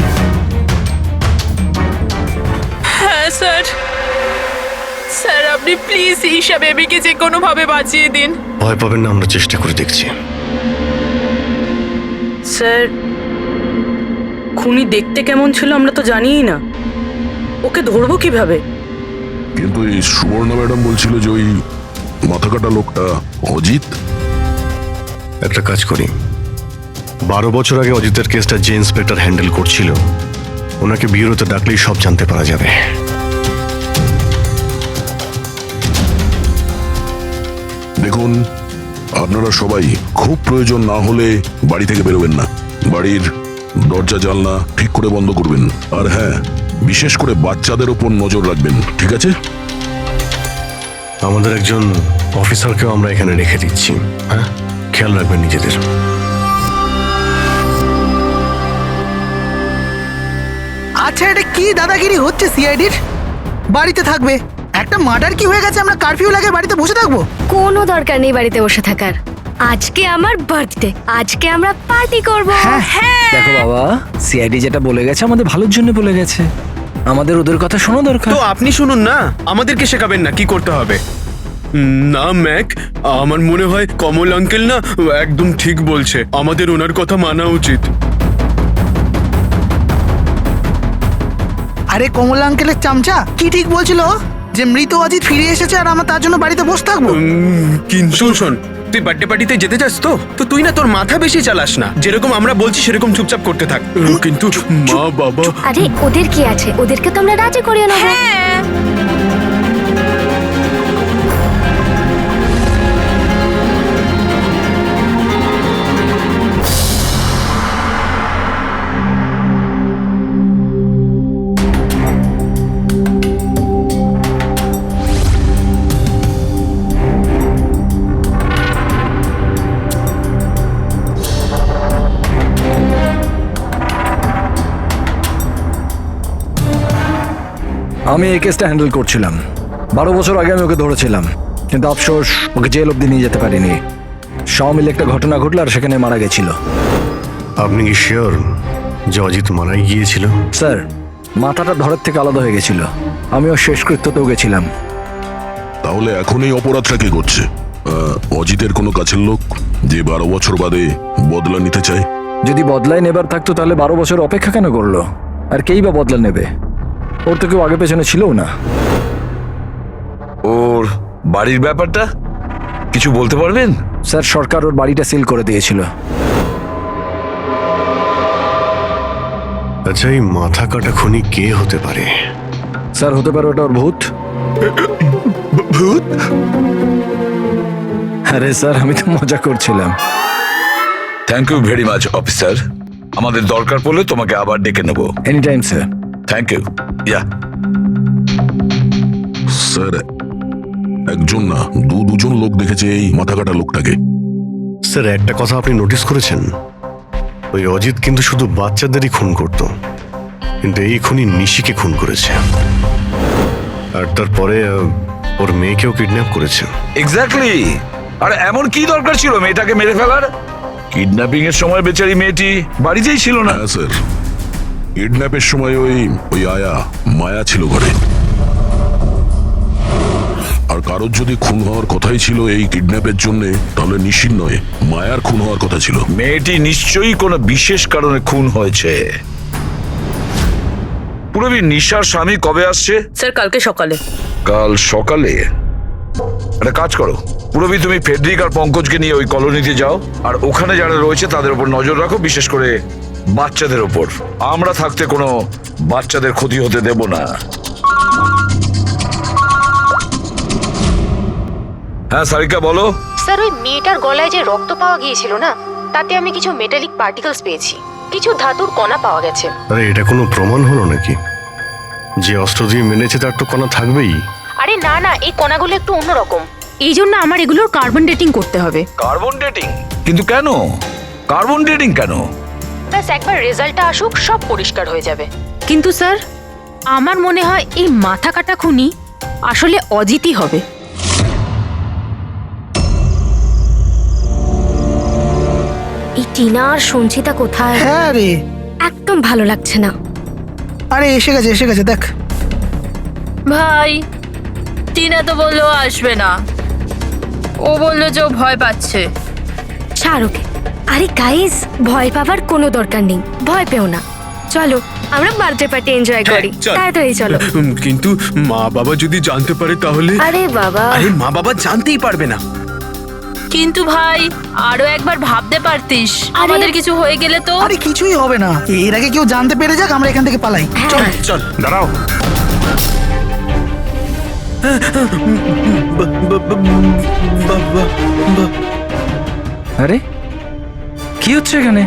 হ্যাঁ স্যার। স্যার আপনি প্লিজ ঈশা বেবিকে যে কোনো ভাবে বাঁচিয়ে দিন। ভয় পাবেন না, আমরা চেষ্টা করে দেখছি। স্যার, খুনি দেখতে কেমন ছিল আমরা তো জানিই না, ওকে ধরবো কিভাবে? কিন্তু এই সুবর্ণা ম্যাডাম বলছিল যে ওই মাথা কাটা লোকটা অজিত। একটা কাজ করি, 12 বছর আগে অজিতের কেসটা যে ইন্সপেক্টর হ্যান্ডেল করছিল, ওনাকে বিউরোতে ডাকলেই সব জানতে পারা যাবে। দেখুন, আপনারা সবাই খুব প্রয়োজন না হলে বাড়ি থেকে বেরোবেন না। বাড়ির দরজা জানলা ঠিক করে বন্ধ করবেন। আর হ্যাঁ, বিশেষ করে বাচ্চাদের ওপর নজর রাখবেন, ঠিক আছে? আমাদের একজন অফিসারকেও আমরা এখানে রেখে দিচ্ছি, হ্যাঁ? খেয়াল রাখবেন নিজেদের। আচ্ছা, এটা কি দাদাগিরি হচ্ছে সিআইডির? বাড়িতে থাকবে, একটা মার্ডার কি হয়ে গেছে, আমরা কারফিউ লাগে বাড়িতে বসে থাকবো? কোনো দরকার নেই বাড়িতে বসে থাকার। আজকে আমার বার্থডে, আজকে আমরা পার্টি করব। হ্যাঁ, দেখো বাবা, সিআইডি যেটা বলে গেছে আমাদের ভালোর জন্য বলে গেছে, আমাদের ওদের কথা শোনা দরকার। তো আপনি শুনুন না, আমাদেরকে শেখাবেন না কি করতে হবে। না ম্যাক, আমার মনে হয় কমল আঙ্কেল না একদম ঠিক বলছে, আমাদের ওনার কথা মানা উচিত। আরে কমলা আঙ্কেলের চামচা কি ঠিক বলছিল যে মৃত অজিত ফিরে এসেছে আর আমরা তার জন্য বাড়িতে বসে থাকবো? কিন্তু শোন, তুই বার্থডে পার্টিতে যেতে চাস তো তুই না তোর মাথা বেশি চালাস না, যেরকম আমরা বলছি সেরকম চুপচাপ করতে থাক। কিন্তু মা বাবা, আরে ওদের কি আছে, ওদেরকে তো আমরা রাজি করিয়ে নেবো। আমি এই কেসটা হ্যান্ডেল করছিলাম, 12 বছর আগে আমি ওকে ধরেছিলাম, কিন্তু আফসোস ওকে জেল অব্দি নিয়ে যেতে পারিনি। সব মিলে একটা ঘটনা ঘটলো আর সেখানে মারা গেছিল। আপনি কি শিওর যে অজিত মারাই গিয়েছিল? স্যার, মাথাটা ধরের থেকে আলাদা হয়ে গেছিল, আমি ওর শেষকৃত্যতেও গেছিলাম। তাহলে এখন এই অপরাধটা কে করছে? অজিতের কোনো কাছের লোক যে 12 বছর বাদে বদলা নিতে চায়? যদি বদলায় নেবার থাকতো তাহলে 12 বছর অপেক্ষা কেন করলো? আর কেই বা বদলা নেবে? ওর তো কেউ আগে পেছনে ছিলও না। ওর বাড়ির ব্যাপারটা কিছু বলতে পারবেন? স্যার, সরকার ওর বাড়িটা সিল করে দিয়েছিল। আচ্ছা, এই মাথা কাটা খুনি কে হতে পারে? স্যার, হতে পারে ওটা ওর ভূত। ভূত? আরে স্যার, আমি তো মজা করছিলাম। Thank you very much officer, আমাদের দরকার পড়লে তোমাকে আবার ডেকে নেব। Any time sir. Thank you. Yeah sir, একজন না দুজন লোক দেখেছে এই মাথা কাটা লোকটাকে। স্যার, একটা কথা আপনি নোটিস করেছেন? ওই অজিত কিন্তু শুধু বাচ্চাদেরই খুন করত, কিন্তু এই খুনি নিশিকে খুন করেছে, আর তারপরে ওর মেয়েকেও কিডন্যাপ করেছে। এক্স্যাক্টলি। আর এমন কি দরকার ছিল মেয়েটাকে মেরে ফেলার? কিডন্যাপিং এর সময় বেচারি মেয়েটি বাড়িতেই ছিল না। হ্যাঁ স্যার, কিডন্যাপের সময় ওই আয়া মায়া ছিল ঘরে। আর কারোর যদি খুন হওয়ার কথাই ছিল এই কিডন্যাপের জন্য, তাহলে নিশির নয় মায়ার খুন হওয়ার কথা ছিল। মেয়েটি নিশ্চয়ই কোনো বিশেষ কারণে খুন হয়েছে। পুরবী, নিশার স্বামী কবে আসছে? স্যার কালকে সকালে। কাল সকালে? একটা কাজ করো পুরবী, তুমি ফেডরিক আর পঙ্কজকে নিয়ে ওই কলোনিতে যাও, আর ওখানে যারা রয়েছে তাদের উপর নজর রাখো, বিশেষ করে বাচ্চাদের ওপর। আমরা থাকতে কোনো বাচ্চাদের ক্ষতি হতে দেব না। হ্যাঁ সারিকা বলো। স্যার, ওই মেয়েটার গলায় যে রক্ত পাওয়া গিয়েছিল না, তাতে আমি কিছু মেটালিক পার্টিকেলস পেয়েছি, কিছু ধাতুর কণা পাওয়া গেছে। আরে এটা কোনো প্রমাণ হলো নাকি? যে অস্ত্র দিয়ে মেনেছে তার তো কণা থাকবেই। আরে না না, এই কণাগুলো একটু অন্যরকম, এই জন্য আমার এগুলোর কার্বন ডেটিং করতে হবে। Carbon dating? কিন্তু কেন কার্বন ডেটিং কেন? ব্যাস একবার রেজাল্টটা আসুক, সব পরিষ্কার হয়ে যাবে। কিন্তু স্যার, আমার মনে হয় এই মাথা কাটা খুনি আসলে অজিতই হবে। এই টিনা আর সঞ্চিতা কোথায়? হ্যাঁ রে, একদম ভালো লাগছে না। আরে এসে গেছে দেখ। ভাই, টিনা তো বললো আসবে না, ও বললো যে ও ভয় পাচ্ছে। ছাড় ওকে। আরে গাইস, ভয় পাবার কোনো দরকার নেই, ভয় পেও না। চলো আমরা বার্থডে পার্টি এনজয় করি। চল। তাড়াতাড়ি চলো। কিন্তু মা বাবা যদি জানতে পারে তাহলে? আরে বাবা, আরে মা বাবা জানতেই পারবে না। কিন্তু ভাই, আরো একবার ভাবতে পারতিস, আমাদের কিছু হয়ে গেলে তো। আরে কিছুই হবে না, এর আগে কেউ জানতে পেরে যাক, আমরা এখান থেকে পালাই। চল চল। দাঁড়াও, আরে কি হচ্ছে এখানে?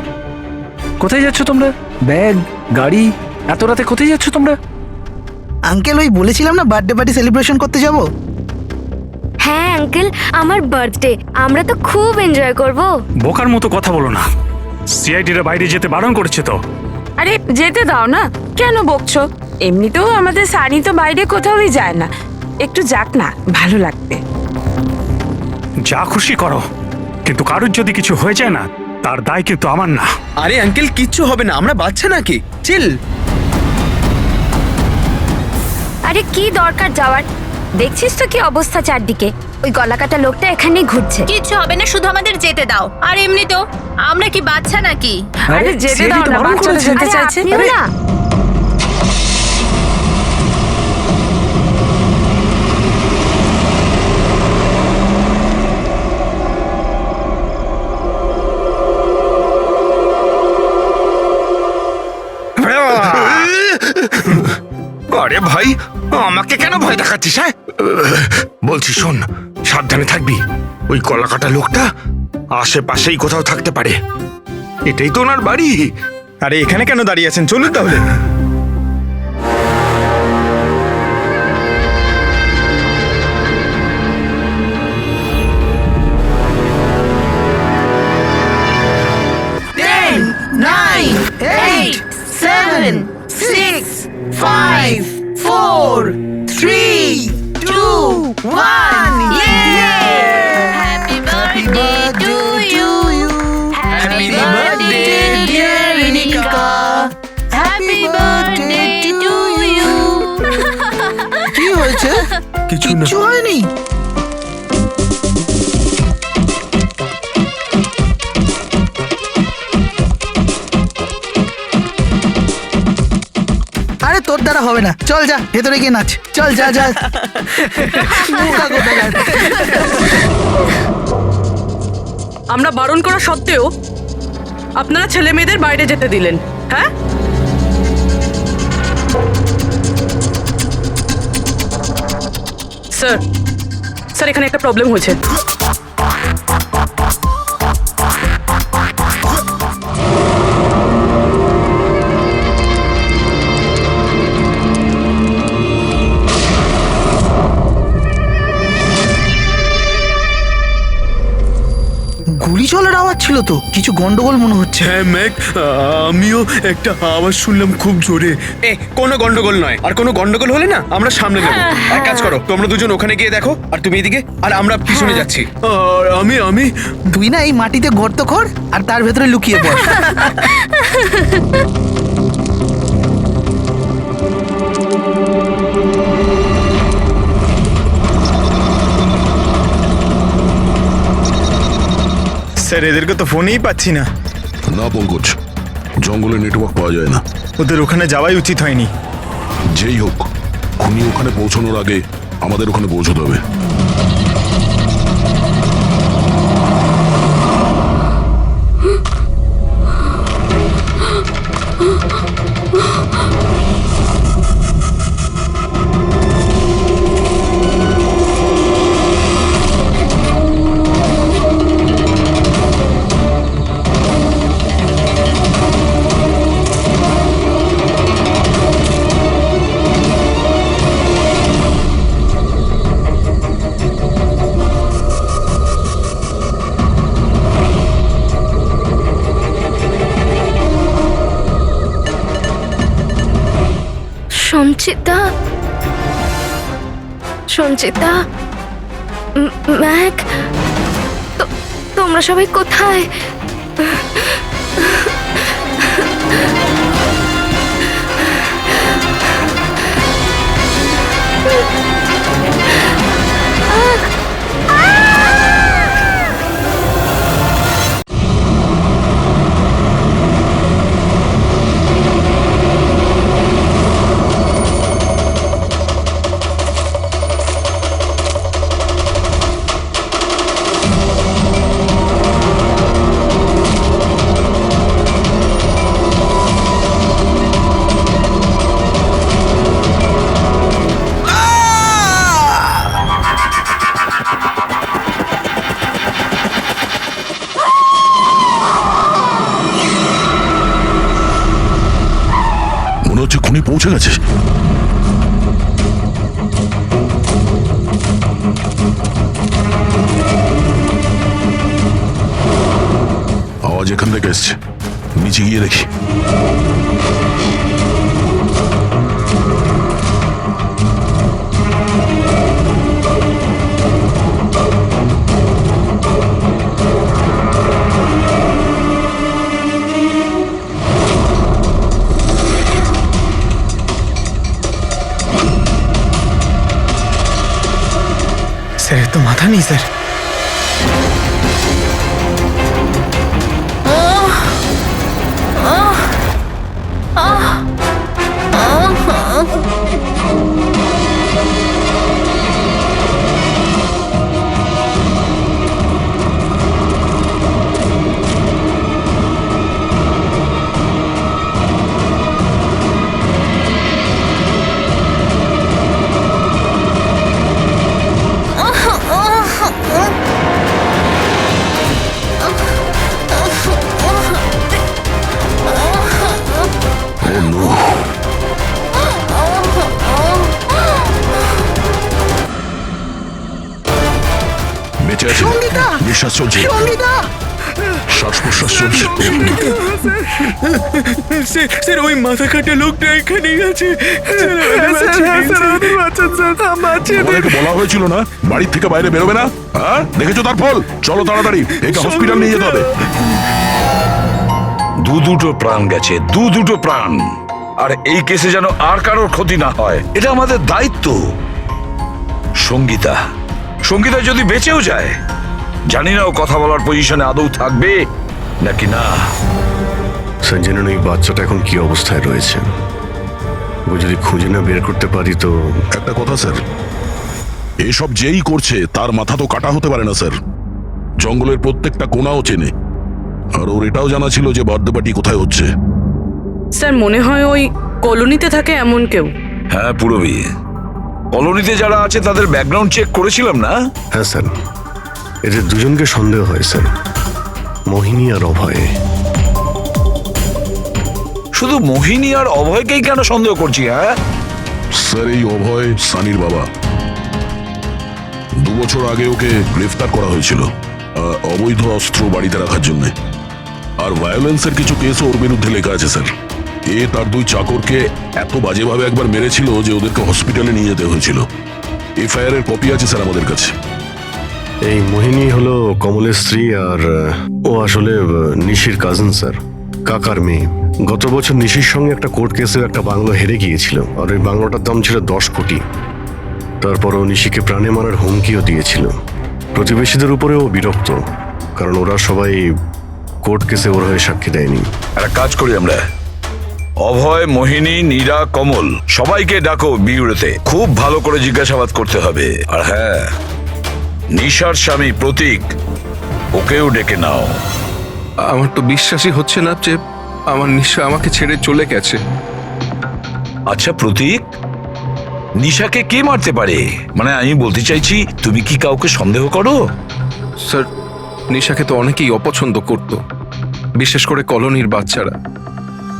কোথায় যাচ্ছ তোমরা? ব্যাগ, গাড়ি, এত রাতে কোথায় যাচ্ছ তোমরা? আঙ্কেল, ওই বলেছিলাম না বার্থডে পার্টি সেলিব্রেশন করতে যাব। হ্যাঁ আঙ্কেল, আমার বার্থডে, আমরা তো খুব এনজয় করব। বোকার মতো কথা বলো না। সিআইডিরা বাইরে যেতে বারণ করেছে তো। আরে যেতে দাও না, কেন বকছো? এমনিতেও আমাদের সানি তো বাইরে কোথাওই যায় না, একটু যাক না, ভালো লাগবে। যা খুশি করো, কিন্তু কারোর যদি কিছু হয়ে যায় না, তার দায় কিন্তু আমার না। আরে আঙ্কেল, কিচ্ছু হবে না, আমরা বাচ্চা নাকি, চিল। আরে কি দরকার যাওয়ার? দেখছিস তো কি অবস্থা চারদিকে, ওই গলাকাটা লোকটা এখানেই ঘুরছে। কিচ্ছু হবে না, শুধু আমাদের যেতে দাও। আর এমনিতেও আমরা কি বাচ্চা নাকি? আরে যেতে দাও না, বাচ্চারা যেতে চাইছে। আপনিও না। আরে ভাই, আমাকে কেন ভয় দেখাচ্ছিস? হ্যাঁ বলছি শোন, সাবধানে থাকবি। ওই কলাকাটা লোকটা আশেপাশেই কোথাও থাকতে পারে, এটাই তো ওনার বাড়ি। আরে এখানে কেন দাঁড়িয়ে আছেন, চলুন তাহলে। Happy birthday to you. Happy birthday dear Nika. Happy birthday to you. কি হয়েছে? কিছু না। কিচ্ছু হয়নি। আরে তোর দ্বারা হবে না, চল যা ভেতরে গিয়ে নাচ। চল যা যা। বোকা কোথাকার। আমরা বারণ করা সত্ত্বেও আপনারা ছেলে মেয়েদের বাইরে যেতে দিলেন, হ্যাঁ? স্যার, স্যার এখানে একটা প্রবলেম হয়েছে। গুলি চলার আওয়াজ ছিল তো, কিছু গন্ডগোল মনে হচ্ছে। হ্যাঁ ম্যাক, আমিও একটা আওয়াজ শুনলাম খুব জোরে। কোনো গন্ডগোল নয়, আর কোনো গন্ডগোল হলে না আমরা সামনে নেবো। এক কাজ করো, তোমরা দুজন ওখানে গিয়ে দেখো, আর তুমি এদিকে, আর আমরা পিছনে যাচ্ছি। আর আমি তুই না এই মাটিতে গর্ত কর আর তার ভেতরে লুকিয়ে পড়। স্যার, এদেরকে তো ফোনেই পাচ্ছি না। না পঙ্কজ, জঙ্গলে নেটওয়ার্ক পাওয়া যায় না। ওদের ওখানে যাওয়াই উচিত হয়নি। যেই হোক, খুনি ওখানে পৌঁছানোর আগে আমাদের ওখানে পৌঁছতে হবে। সঞ্চিতা, সঞ্চিতা, ম্যাক, তোমরা সবাই কোথায়? মনে হচ্ছে খুনি পৌঁছে গেছে। আওয়াজ এখান থেকে এসছে, নিচে গিয়ে দেখি। স্যার এর তো মাথা নেই স্যার। বেঁচে আছে, সঙ্গীতা! নিঃশ্বাস চলছে, সঙ্গীতা! শ্বাস প্রশ্বাস চলছে। স্যার ওই মাথা কাটা লোকটা এখানেই আছে। তোমাদেরকে বলা হয়েছিল না বাড়ির থেকে বাইরে বেরোবে না? হ্যাঁ, দেখেছো তার ফল। চলো তাড়াতাড়ি, একে হসপিটাল নিয়ে যেতে হবে। দুটো প্রাণ গেছে, দুটো প্রাণ। আর এই কেসে যেন আর কারোর ক্ষতি না হয়, এটা আমাদের দায়িত্ব। সঙ্গীতা, সঙ্গীতা যদি বেঁচেও যায়, জানি না ও কথা বলার পজিশনে আদৌ থাকবে নাকি না। সঞ্জনন, এই বাচ্চাটা এখন কি অবস্থায় রয়েছে? ও যদি খুঁজে না বের করতে পারি তো। একটা কথা স্যার, এসব যেই করছে তার মাথা তো কাটা হতে পারে না স্যার। জঙ্গলের প্রত্যেকটা কোণাও চেনে, আর ওর এটাও জানা ছিল যে বার্থডে পার্টি কোথায় হচ্ছে। স্যার মনে হয় ওই কলোনিতে থাকে এমন কেউ। হ্যাঁ পুরবী, কলোনিতে যারা আছে তাদের ব্যাকগ্রাউন্ড চেক করেছিলাম না? হ্যাঁ স্যার, এদের দুজনকে সন্দেহ হয় স্যার, মোহিনী আর অভয়। শুধু মোহিনী আর অভয়কেই কেন সন্দেহ করছি? হ্যাঁ স্যার, এই অভয় সানির বাবা। 2 বছর আগে ওকে গ্রেফতার করা হয়েছিল অবৈধ অস্ত্র বাড়িতে রাখার জন্য। আর ভায়োলেন্সের কিছু কেসও ওর বিরুদ্ধে লেখা আছে স্যার। এ তার 2 চাকরকে এত বাজেভাবে একবার মেরেছিল যে ওদেরকে হসপিটালে নিয়ে যেতে হয়েছিল। এফআইআর এর কপি আছে স্যার আমাদের কাছে। এই মোহিনী হলো কমলের স্ত্রী, আর ও আসলে নিশির কাজিন স্যার, কাকার মেয়ে। গত বছর নিশির সঙ্গে একটা কোর্ট কেসে একটা বাংলো হেরে গিয়েছিল, আর ওই বাংলোটার দাম ছিল 10 কোটি। তারপর ও নিশিকে প্রাণে মারার হুমকিও দিয়েছিল। প্রতিবেশীদের উপরেও বিরক্ত, কারণ ওরা সবাই কোর্ট কেসে ওর হয়ে সাক্ষী দেয়নি। একটা কাজ করি আমরা, অভয়, মোহিনী, নীরা, কমল সবাইকে ডাকো বিউরোতে। খুব ভালো করে জিজ্ঞাসাবাদ করতে হবে। আর হ্যাঁ, নিশার স্বামী প্রতীক, ওকেও ডেকে নাও। আমার তো বিশ্বাসই হচ্ছে না যে আমার নিশা আমাকে ছেড়ে চলে গেছে। আচ্ছা প্রতীক, নিশাকে কে মারতে পারে? মানে আমি বলতে চাইছি, তুমি কি কাউকে সন্দেহ করো? স্যার, নিশাকে তো অনেকেই অপছন্দ করত, বিশেষ করে কলোনির বাচ্চারা।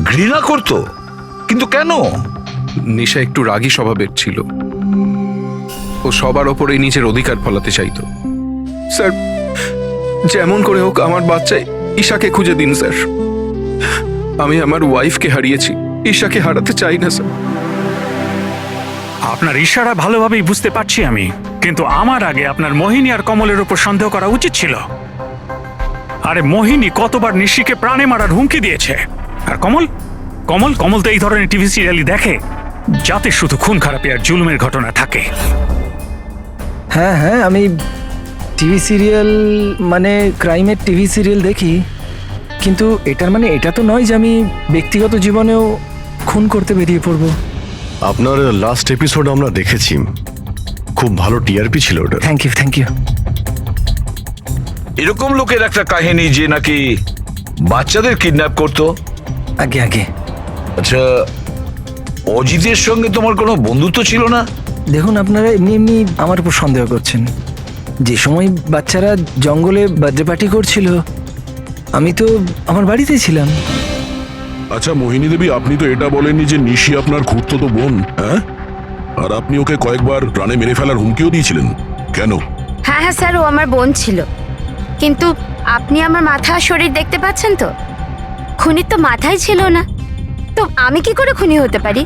ঘৃণা করতো? কিন্তু কেন? নিশা একটু রাগী স্বভাবের ছিল। ও সবার ওপরেই নিজের অধিকার ফলাতে চাইতো। স্যার, যেমন করে হোক আমার বাচ্চা ঈশাকে খুঁজে দিন স্যার। আমি আমার ওয়াইফকে হারিয়েছি, ঈশাকে হারাতে চাই না স্যার। আপনার ইশারা ভালোভাবেই বুঝতে পারছি আমি, কিন্তু আমার আগে আপনার মোহিনী আর কমলের উপর সন্দেহ করা উচিত ছিল। আরে মোহিনী কতবার নিশিকে প্রাণে মারার হুমকি দিয়েছে, আর কমল কমল কমল তো এই ধরনের টিভি সিরিয়ালই দেখে যাতে শুধু খুন খারাপি আর জুলুমের ঘটনা থাকে। হ্যাঁ হ্যাঁ, আমি টিভি সিরিয়াল মানে ক্রাইমের টিভি সিরিয়াল দেখি, কিন্তু এটার মানে এটা তো নয় যে আমি ব্যক্তিগত জীবনেও খুন করতে বেরিয়ে পড়বো। আপনার লাস্ট এপিসোড আমরা দেখেছি, খুব ভালো টিআরপি ছিল ওটা। Thank you thank you. এরকম লোকের একটা কাহিনী যে নাকি বাচ্চাদের কিডন্যাপ করতো। আগে আগে। আচ্ছা, অজিতের সঙ্গে তোমার কোনো বন্ধুত্ব ছিল না? দেখুন, আপনারা এমনি এমনি আমার উপর সন্দেহ করছেন। যে সময় বাচ্চারা জঙ্গলে বার্থডে পার্টি করছিল, আমি তো আমার বাড়িতেই ছিলাম। আচ্ছা মোহিনী দেবী, আপনি তো এটা বলেননি যে নিশি আপনার খুড়তুতো বোন, হ্যাঁ? আর আপনি ওকে কয়েকবার প্রাণে মেরে ফেলার হুমকিও দিয়েছিলেন, কেন? হ্যাঁ হ্যাঁ স্যার, ও আমার বোন ছিল। কিন্তু আপনি আমার মাথা আর শরীর দেখতে পাচ্ছেন তো, খুনির তো মাথাই ছিল না, তো আমি কি করে খুনি হতে পারি?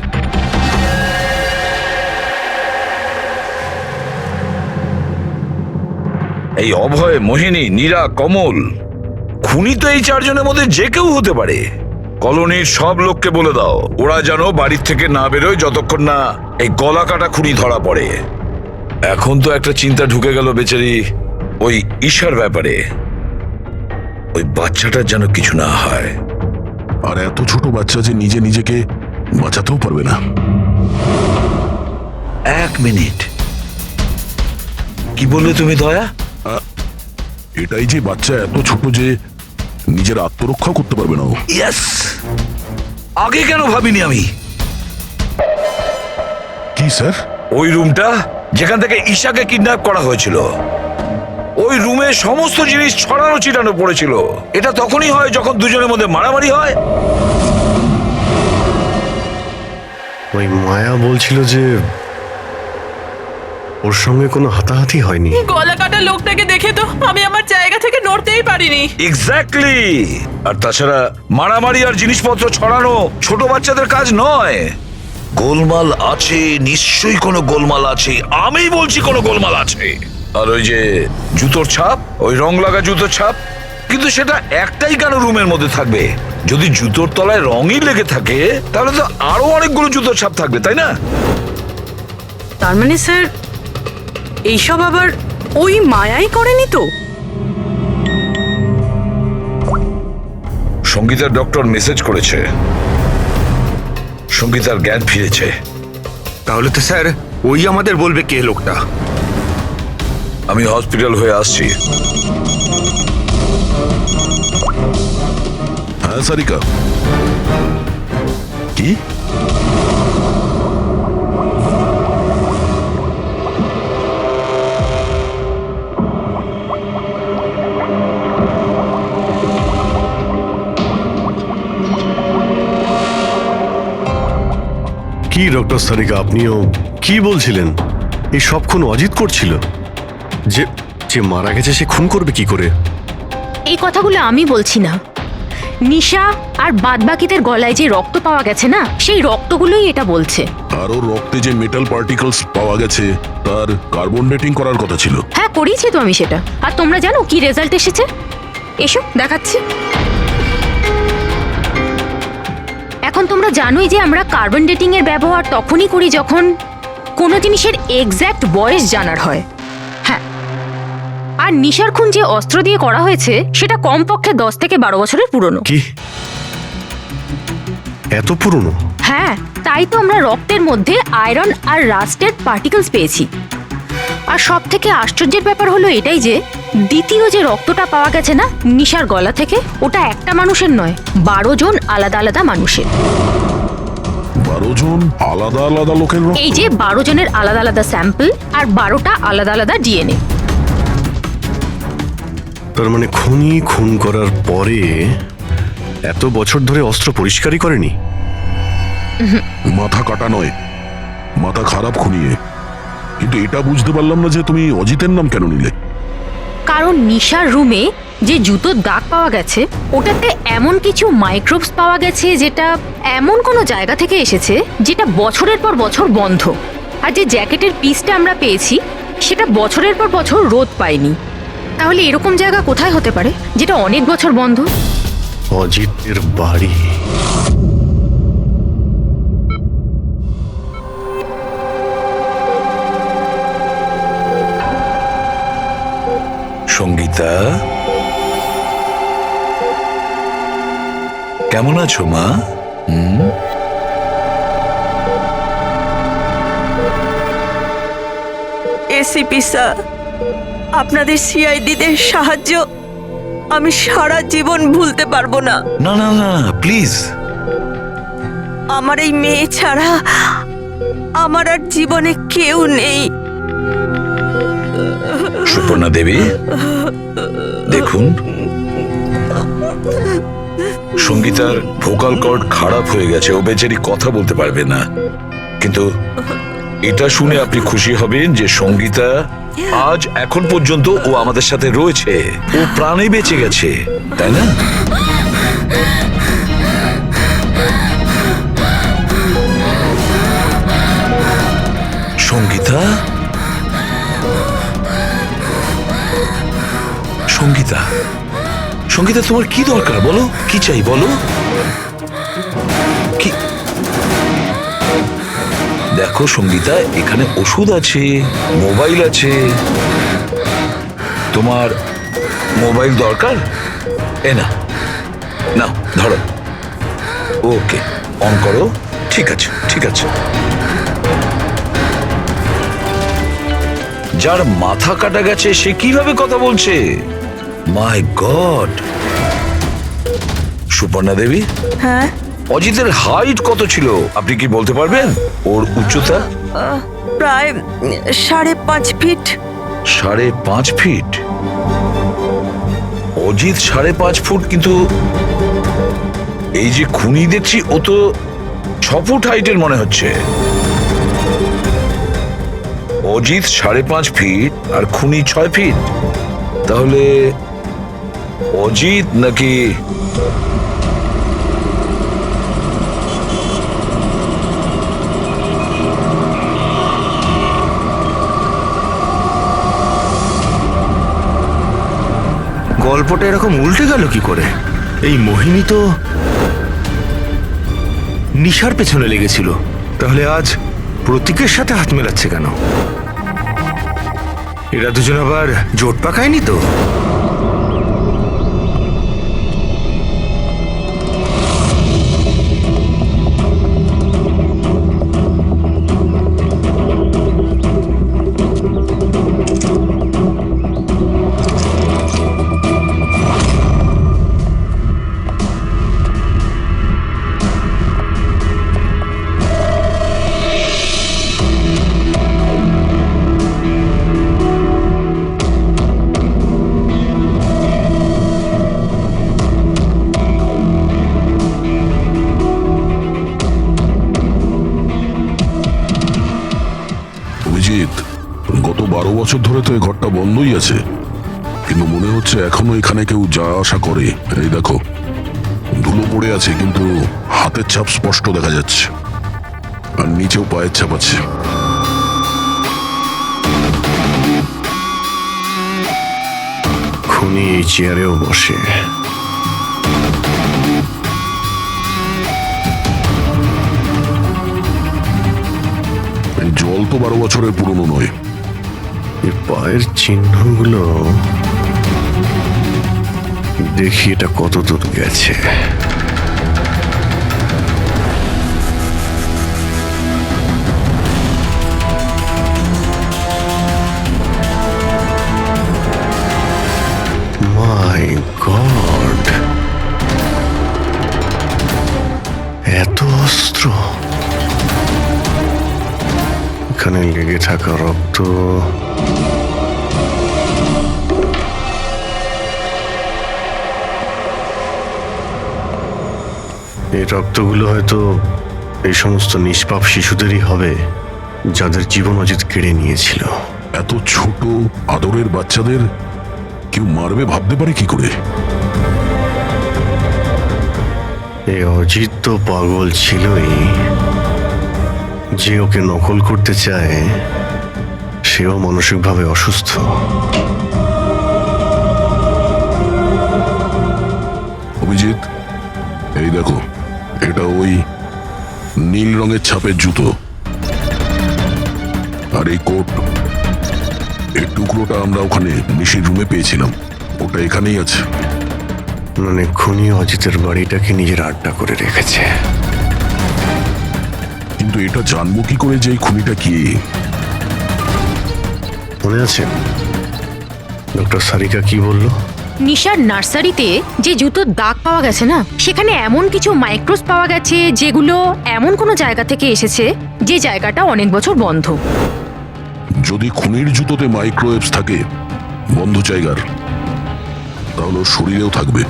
এই অভয়, মোহিনী, নীরা, কমল, খুনি তো এই চারজনের মধ্যে যে কেউ হতে পারে। কলোনির সব লোককে বলে দাও ওরা যেন বাড়ির থেকে না বেরোয় যতক্ষণ না এই গলা কাটা খুনি ধরা পড়ে। এখন তো একটা চিন্তা ঢুকে গেল বেচারি ওই ঈশার ব্যাপারে, ওই বাচ্চাটার যেন কিছু না হয়। আর এত ছোট বাচ্চা যে নিজে নিজেকে বাঁচাতেও পারবে না। এক মিনিট, কি বললে তুমি দয়া? এটাই যে বাচ্চা এত ছোট যে নিজের আত্মরক্ষা করতে পারবে না। ইয়েস, আগে কেন ভাবিনি আমি? কি স্যার? ওই রুমটা যেখান থেকে ঈশাকে কিডন্যাপ করা হয়েছিল, ওই রুমে সমস্ত জিনিস ছড়ানো ছিটানো পড়েছিল। এটা তখনই হয় যখন দুজনের মধ্যে মারামারি হয়। ওই মায়া বলছিল যে ওর সঙ্গে কোনো হাতাহাতি হয়নি। গলা কাটা লোকটাকে দেখে তো আমি আমার জায়গা থেকে নড়তেই পারিনি। এক্স্যাক্টলি। আর তাছাড়া মারামারি আর জিনিসপত্র ছড়ানো ছোট বাচ্চাদের কাজ নয়। গোলমাল আছে, নিশ্চয়ই কোনো গোলমাল আছে, আমি বলছি কোনো গোলমাল আছে। আর ওই যে জুতোর ছাপ, ওই রং লাগা জুতোর ছাপ, কিন্তু সেটা একটাই কেন রুমের মধ্যে থাকবে? যদি জুতোর তলায় রঙই লেগে থাকে তাহলে তো আরো অনেকগুলো জুতোর ছাপ থাকবে, তাই না? তার মানে স্যার এইসব আবার ওই মায়াই করেনি তো? সঙ্গীতার ডক্টর মেসেজ করেছে, সঙ্গীতার জ্ঞান ফিরেছে। তাহলে তো স্যার ওই আমাদের বলবে কে লোকটা। আমি হসপিটাল হয়ে আসছি। হ্যাঁ সারিকা, কি? কি ডক্টর সারিকা, আপনিও কি বলছিলেন? এই সব খুন অজিত করছিল? যে যে মারা গেছে সে খুন করবে কি করে? এই কথাগুলো আমি বলছি না, নিশা আর বাদবাকিদের গলায় যে রক্ত পাওয়া গেছে না, সেই রক্তগুলোই এটা বলছে। আর ওর রক্তে যে মেটাল পার্টিকলস পাওয়া গেছে তার কার্বন ডেটিং করার কথা ছিল। হ্যাঁ, করিয়েছি তো আমি সেটা। আর তোমরা জানো কি রেজাল্ট এসেছে? এসো দেখাচ্ছি। এখন তোমরা জানোই যে আমরা কার্বন ডেটিং এর ব্যবহার তখনই করি যখন কোনো জিনিসের এক্স্যাক্ট বয়স জানার হয়। হ্যাঁ, আর নিশার খুন যে অস্ত্র দিয়ে করা হয়েছে সেটা কমপক্ষে 10 থেকে 12 বছরের পুরনো। কি এত পুরনো? হ্যাঁ, তাই তো আমরা রক্তের মধ্যে আয়রন আর রাস্টেড পার্টিকেলস পেয়েছি। আর সব থেকে আশ্চর্যের ব্যাপার হলো এটাই যে দ্বিতীয় যে রক্তটা পাওয়া গেছে না নিশার গলা থেকে, ওটা একটা মানুষের নয়, 12 জন আলাদা আলাদা মানুষের। 12 জন আলাদা আলাদা লোকের রক্ত? এই যে 12 জনের আলাদা আলাদা স্যাম্পল আর 12টা আলাদা আলাদা ডিএনএ। তার মানে খুনি খুন করার পরে এত বছর ধরে অস্ত্র পরিষ্কারই করেনি? মাথা কাটা নয়, মাথা খারাপ খুনিয়ে। কিন্তু এটা বুঝতে পারলাম না যে তুমি অজিতের নাম কেন নিলে? কারণ নিশার রুমে যে জুতোর দাগ পাওয়া গেছে ওটাতে এমন কিছু মাইক্রোবস পাওয়া গেছে যেটা এমন কোনো জায়গা থেকে এসেছে যেটা বছরের পর বছর বন্ধ। আর যে জ্যাকেটের পিসটা আমরা পেয়েছি সেটা বছরের পর বছর রোদ পায়নি। তাহলে এরকম জায়গা কোথায় হতে পারে যেটা অনেক বছর বন্ধ? অজিতের বাড়ি। সঙ্গীতা, কেমন আছো মা? এসিপি স্যার, আপনাদের সিআইডিদের সাহায্য আমি সারা জীবন ভুলতে পারবো না। না না না, প্লিজ। আমার এই মেয়ে ছাড়া আমার আর জীবনে কেউ নেই। সুপর্ণা দেবী, দেখুন, সঙ্গীতার ভোকাল কর্ড খারাপ হয়ে গেছে, ও বেচারি কথা বলতে পারবে না। কিন্তু এটা শুনে আপনি খুশি হবেন যে সঙ্গীতা আজ এখন পর্যন্ত ও আমাদের সাথে রয়েছে, ও প্রাণে বেঁচে গেছে, তাই না? সঙ্গীতা, সঙ্গীতা, সঙ্গীতা, তোমার কি দরকার বলো? কি চাই বলো? কি? দেখো সঙ্গীতা, এখানে ওষুধ আছে, মোবাইল আছে। তোমার মোবাইল দরকার? এ না, নাও ধরো। ওকে, অন করো। ঠিক আছে, ঠিক আছে। যার মাথা কাটা গেছে সে কিভাবে কথা বলছে? মাই গড! সুপর্ণা দেবী, হ্যাঁ, অজিতের হাইট কত ছিল আপনি কি বলতে পারবেন? ওর উচ্চতা? প্রায় 5.5 ফিট। 5.5 ফিট? অজিত 5.5 ফুট, কিন্তু এই যে খুনি দেখছি ও তো 6 ফুট হাইটের মনে হচ্ছে। অজিত 5.5 ফিট আর খুনি 6 ফিট। তাহলে অজিত নাকি গল্পটা এরকম উল্টে গেল কি করে? এই মোহিনী তো নিশার পেছনে লেগেছিল, তাহলে আজ প্রতীকের সাথে হাত মেলাচ্ছে কেন? এরা দুজন আবার জোট পাকায়নি তো? গত 12 বছর ধরে তো এই ঘরটা বন্ধই আছে, কিন্তু মনে হচ্ছে এখনো এখানে কেউ যাওয়া আসা করে। এই দেখো, ধুলো পড়ে আছে কিন্তু হাতের ছাপ স্পষ্ট দেখা যাচ্ছে, আর নিচেও পায়ের ছাপ আছে। খুনি এই চেয়ারেও বসে। জল তো 12 বছরের পুরনো নয়। এই পায়ের চিহ্নগুলো দেখি এটা কত দূর গেছে। মাই গড, এত অস্ত্র! এখানে লেগে থাকা রক্ত, এই রক্তগুলো হয়তো এই সমস্ত নিষ্পাপ শিশুদেরই হবে যাদের জীবন অজিত কেড়ে নিয়েছিল। এত ছোট আদরের বাচ্চাদের কেউ মারবে ভাবতে পারে কি করে? এই অজিত তো পাগল ছিলই, যে ওকে নকল করতে চায় সেও মানসিকভাবে অসুস্থ। অভিজিৎ, এই দেখো, এটা ওই নীল রঙের ছাপের জুতো। আর এই কোট, এই টুকরোটা আমরা ওখানে নিশির রুমে পেয়েছিলাম। ওটা এখানেই আছে। মানে খুনি অজিতের বাড়িটাকে নিজের আড্ডা করে রেখেছে। কিন্তু এটা জানবো কি করে যে এই খুনিটা কি? মনে আছে ডক্টর সারিকা কি বলল? নিশার নার্সারিতে যে জুতোর দাগ পাওয়া গেছে না, সেখানে এমন কিছু মাইক্রোস পাওয়া গেছে যেগুলো এমন কোনো জায়গা থেকে এসেছে যে জায়গাটা অনেক বছর বন্ধ। যদি খুনির জুতোতে মাইক্রোওয়েভস থাকে বন্ধ জায়গার, তাহলে ওর শরীরেও থাকবে।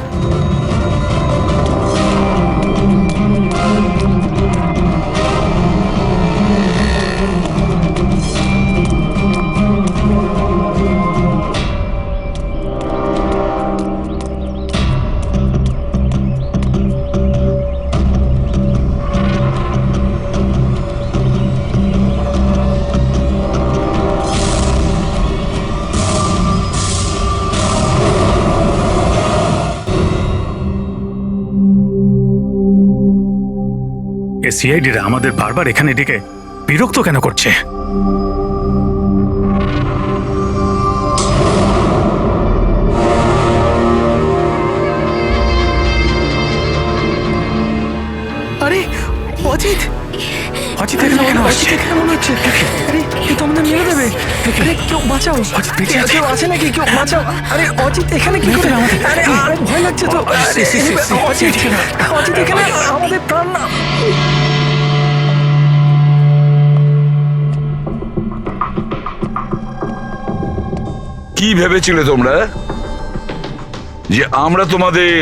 এ সিআইডিরা আমাদের বারবার এখানে ডেকে বিরক্ত কেন করছে? আরে অজিত, অজিত এখানে কেন আসছে? এখানে মনে হচ্ছে আরে এ তো আমাদের মেরে দেবে। আরে কেউ বাঁচাও, কেউ আছে নাকি? কেউ বাঁচাও। আরে অজিত এখানে কি করে? আরে আরে ভয় লাগছে তো। অজিত অজিত এখানে আমাদের প্রাণ না। কি ভেবেছিলে তোমরা যে আমরা তোমাদের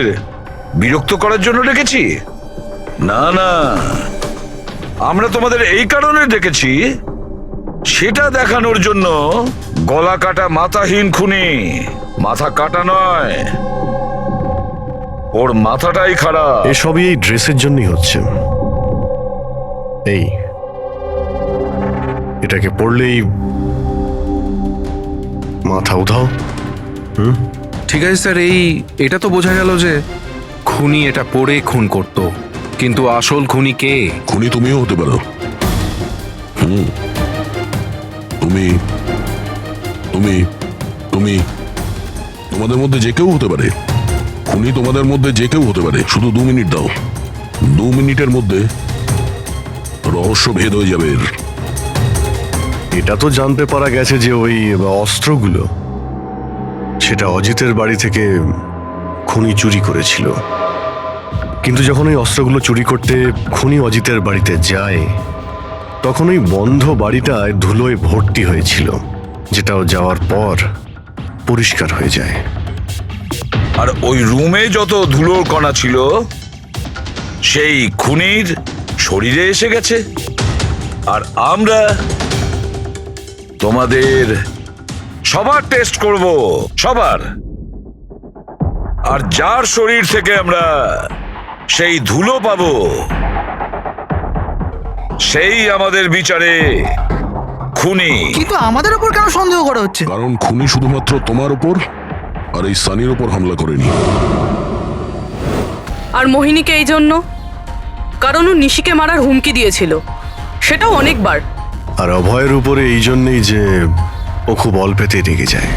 বিরক্ত করার জন্য ডেকেছি? না না, আমরা তোমাদের এই কারণে ডেকেছি, সেটা দেখানোর জন্য গলা কাটা মাথাহীন খুনি, মাথা কাটা নয়, ওর মাথাটাই খারাপ। এসবই এই ড্রেসের জন্যই হচ্ছে। এই এটাকে পড়লেই মাথা উধাও। ঠিক আছে স্যার, এটা তো বোঝা গেল যে খুনি এটা পরে খুন করত, কিন্তু আসল খুনি কে? খুনি তুমিও হতে পারো। তুমি তুমি তুমি তোমাদের মধ্যে যে কেউ হতে পারে। খুনি তোমাদের মধ্যে যে কেউ হতে পারে। শুধু 2 মিনিট দাও, 2 মিনিটের মধ্যে রহস্য ভেদ হয়ে যাবে এর। এটা তো জানতে পারা গেছে যে ওই অস্ত্রগুলো সেটা অজিতের বাড়ি থেকে খুনি চুরি করেছিল। কিন্তু যখন ওই অস্ত্রগুলো চুরি করতে খুনি অজিতের বাড়িতে যায়, তখন ওই বন্ধ বাড়িটায় ধুলোয় ভর্তি হয়েছিল, যেটাও যাওয়ার পর পরিষ্কার হয়ে যায়। আর ওই রুমে যত ধুলোর কণা ছিল সেই খুনির শরীরে এসে গেছে। আর আমরা তোমাদের সবার টেস্ট করব, সবার। আর যার শরীর থেকে আমরা সেই ধুলো পাবো, সেই আমাদের বিচারে খুনি। কিন্তু আমাদের উপর কেন সন্দেহ করা হচ্ছে? কারণ খুনি শুধুমাত্র তোমার উপর আর এই সানির উপর হামলা করেনি। আর মোহিনীকে এই জন্য, কারণ ও নিশিকে মারার হুমকি দিয়েছিল, সেটাও অনেকবার। আর অভয়ের উপরে এই জন্যেই যে ও খুব অল্পেতে রেগে যায়।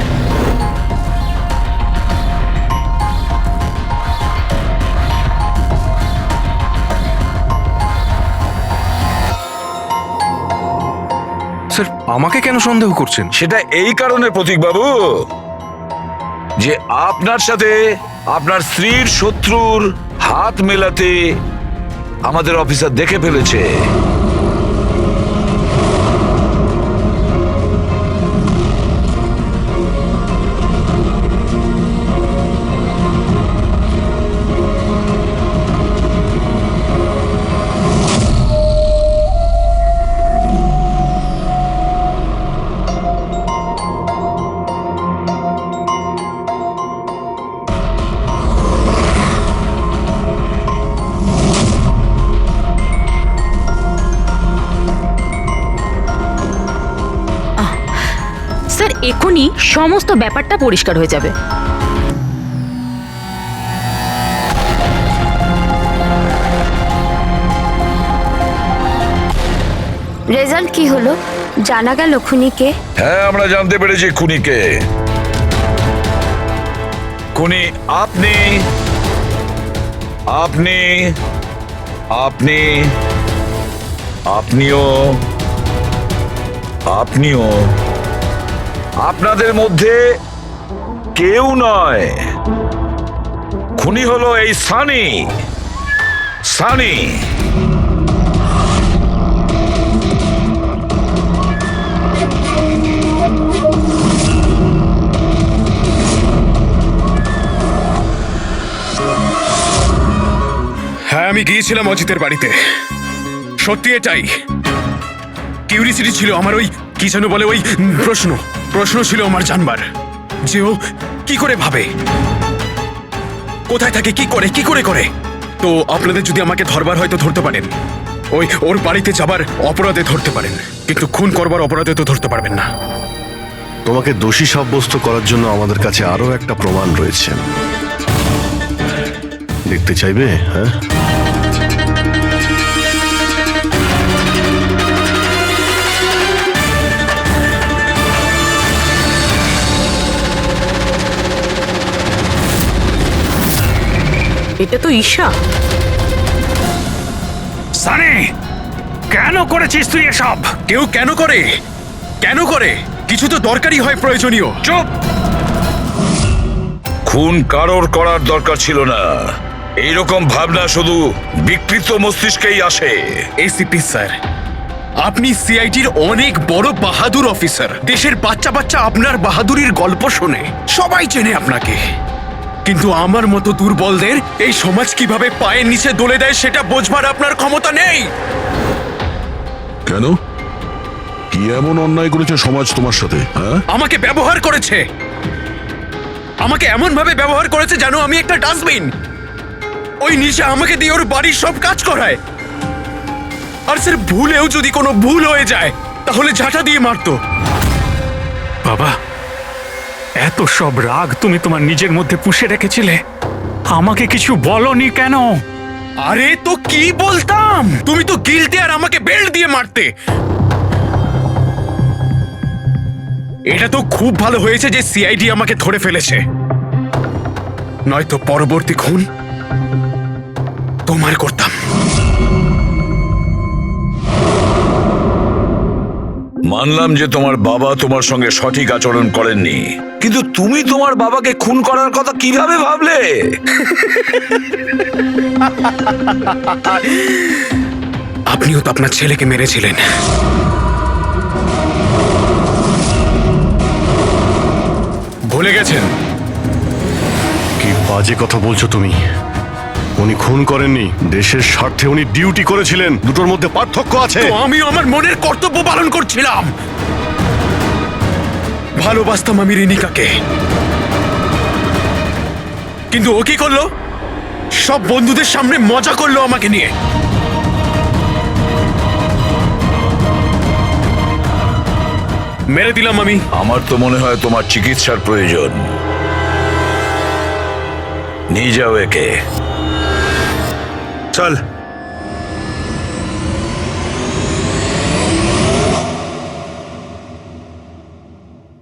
স্যার, আমাকে কেন সন্দেহ করছেন? সেটা এই কারণে প্রতীক বাবু যে আপনার সাথে আপনার স্ত্রীর শত্রুর হাত মেলাতে আমাদের অফিসার দেখে ফেলেছে। এক্ষুনি সমস্ত ব্যাপারটা পরিষ্কার হয়ে যাবে। রেজাল্ট কি হলো? জানা গেল খুনিকে? হ্যাঁ, আমরা জানতে পেরেছি খুনিকে। খুনি আপনি আপনি আপনি আপনিও আপনিও আপনাদের মধ্যে কেউ নয়। খুনি হলো এই সানি। সানি হ্যাঁ, আমি গিয়েছিলাম অজিতের বাড়িতে। সত্যি এটাই। কিউরিসিটি ছিল আমার, ওই কি যেন বলে, ওই প্রশ্ন ছিল আমার জানবার যে ও কি করে ভাবে, কোথায় থাকে, কি করে। তো আপনাদের যদি আমাকে ধরবার হয় তো ধরতে পারেন, ওর বাড়িতে যাবার অপরাধে ধরতে পারেন, কিন্তু খুন করবার অপরাধে তো ধরতে পারবেন না। তোমাকে দোষী সাব্যস্ত করার জন্য আমাদের কাছে আরো একটা প্রমাণ রয়েছে। দেখতে চাইবে? হ্যাঁ, এটা তো ঈশা। সানি, কেন করেছিস তুই এসব? কেউ কেন করে কিছু তো দরকারই হয়, প্রয়োজনীয়। চুপ! খুন কারোর করার দরকার ছিল না। এইরকম ভাবনা শুধু বিকৃত মস্তিষ্কেই আসে। এসিপি স্যার, আপনি সিআইডির অনেক বড় বাহাদুর অফিসার। দেশের বাচ্চা আপনার বাহাদুরির গল্প শোনে, সবাই চেনে আপনাকে। কিন্তু আমার মতো দুর্বলদের এই সমাজ কিভাবে পায়ের নিচে দলে দেয় সেটা বোঝবার আপনার ক্ষমতা নেই। কেন? কি এমন অন্যায় করেছে সমাজ তোমার সাথে? হ্যাঁ, আমাকে ব্যবহার করেছে, আমাকে এমন ভাবে ব্যবহার করেছে যেন আমি একটা ডাস্টবিন। ওই নিশা আমাকে দিয়ে ওর বাড়ির সব কাজ করায়। আর স্যার, ভুলেও যদি কোনো ভুল হয়ে যায় তাহলে ঝাঁটা দিয়ে মারতো। বাবা, এত সব রাগ তুমি তোমার নিজের মধ্যে পুষে রেখেছিলে, আমাকে কিছু বলনি কেন? আরে তো কি বলতাম, তুমি তো গিলতে আর আমাকে বেল্ট দিয়ে মারতে। এটা তো খুব ভালো হয়েছে যে সিআইডি আমাকে ধরে ফেলেছে, নয়তো পরবর্তী খুন তোমার করতাম। মানলাম যে তোমার বাবা তোমার সঙ্গে সঠিক আচরণ করেননি, কিন্তু তুমি তোমার বাবাকে খুন করার কথা কিভাবে ভাবলে? আপনিও তো আপনার ছেলেকে মেরেছিলেন। ভুলে গেছেন? কি বাজে কথা বলছো তুমি? উনি খুন করেননি, দেশের স্বার্থে উনি ডিউটি করেছিলেন। দুটোর মধ্যে পার্থক্য আছে। তো আমিও আমার মনের কর্তব্য পালন করছিলাম। ভালোবাসতাম আমি রিনিকাকে, কিন্তু ও কি করলো? সব বন্ধুদের সামনে মজা করলো আমাকে নিয়ে। মেরে দিলাম আমি। আমার তো মনে হয় তোমার চিকিৎসার প্রয়োজন। নিয়ে যাও একে। চল।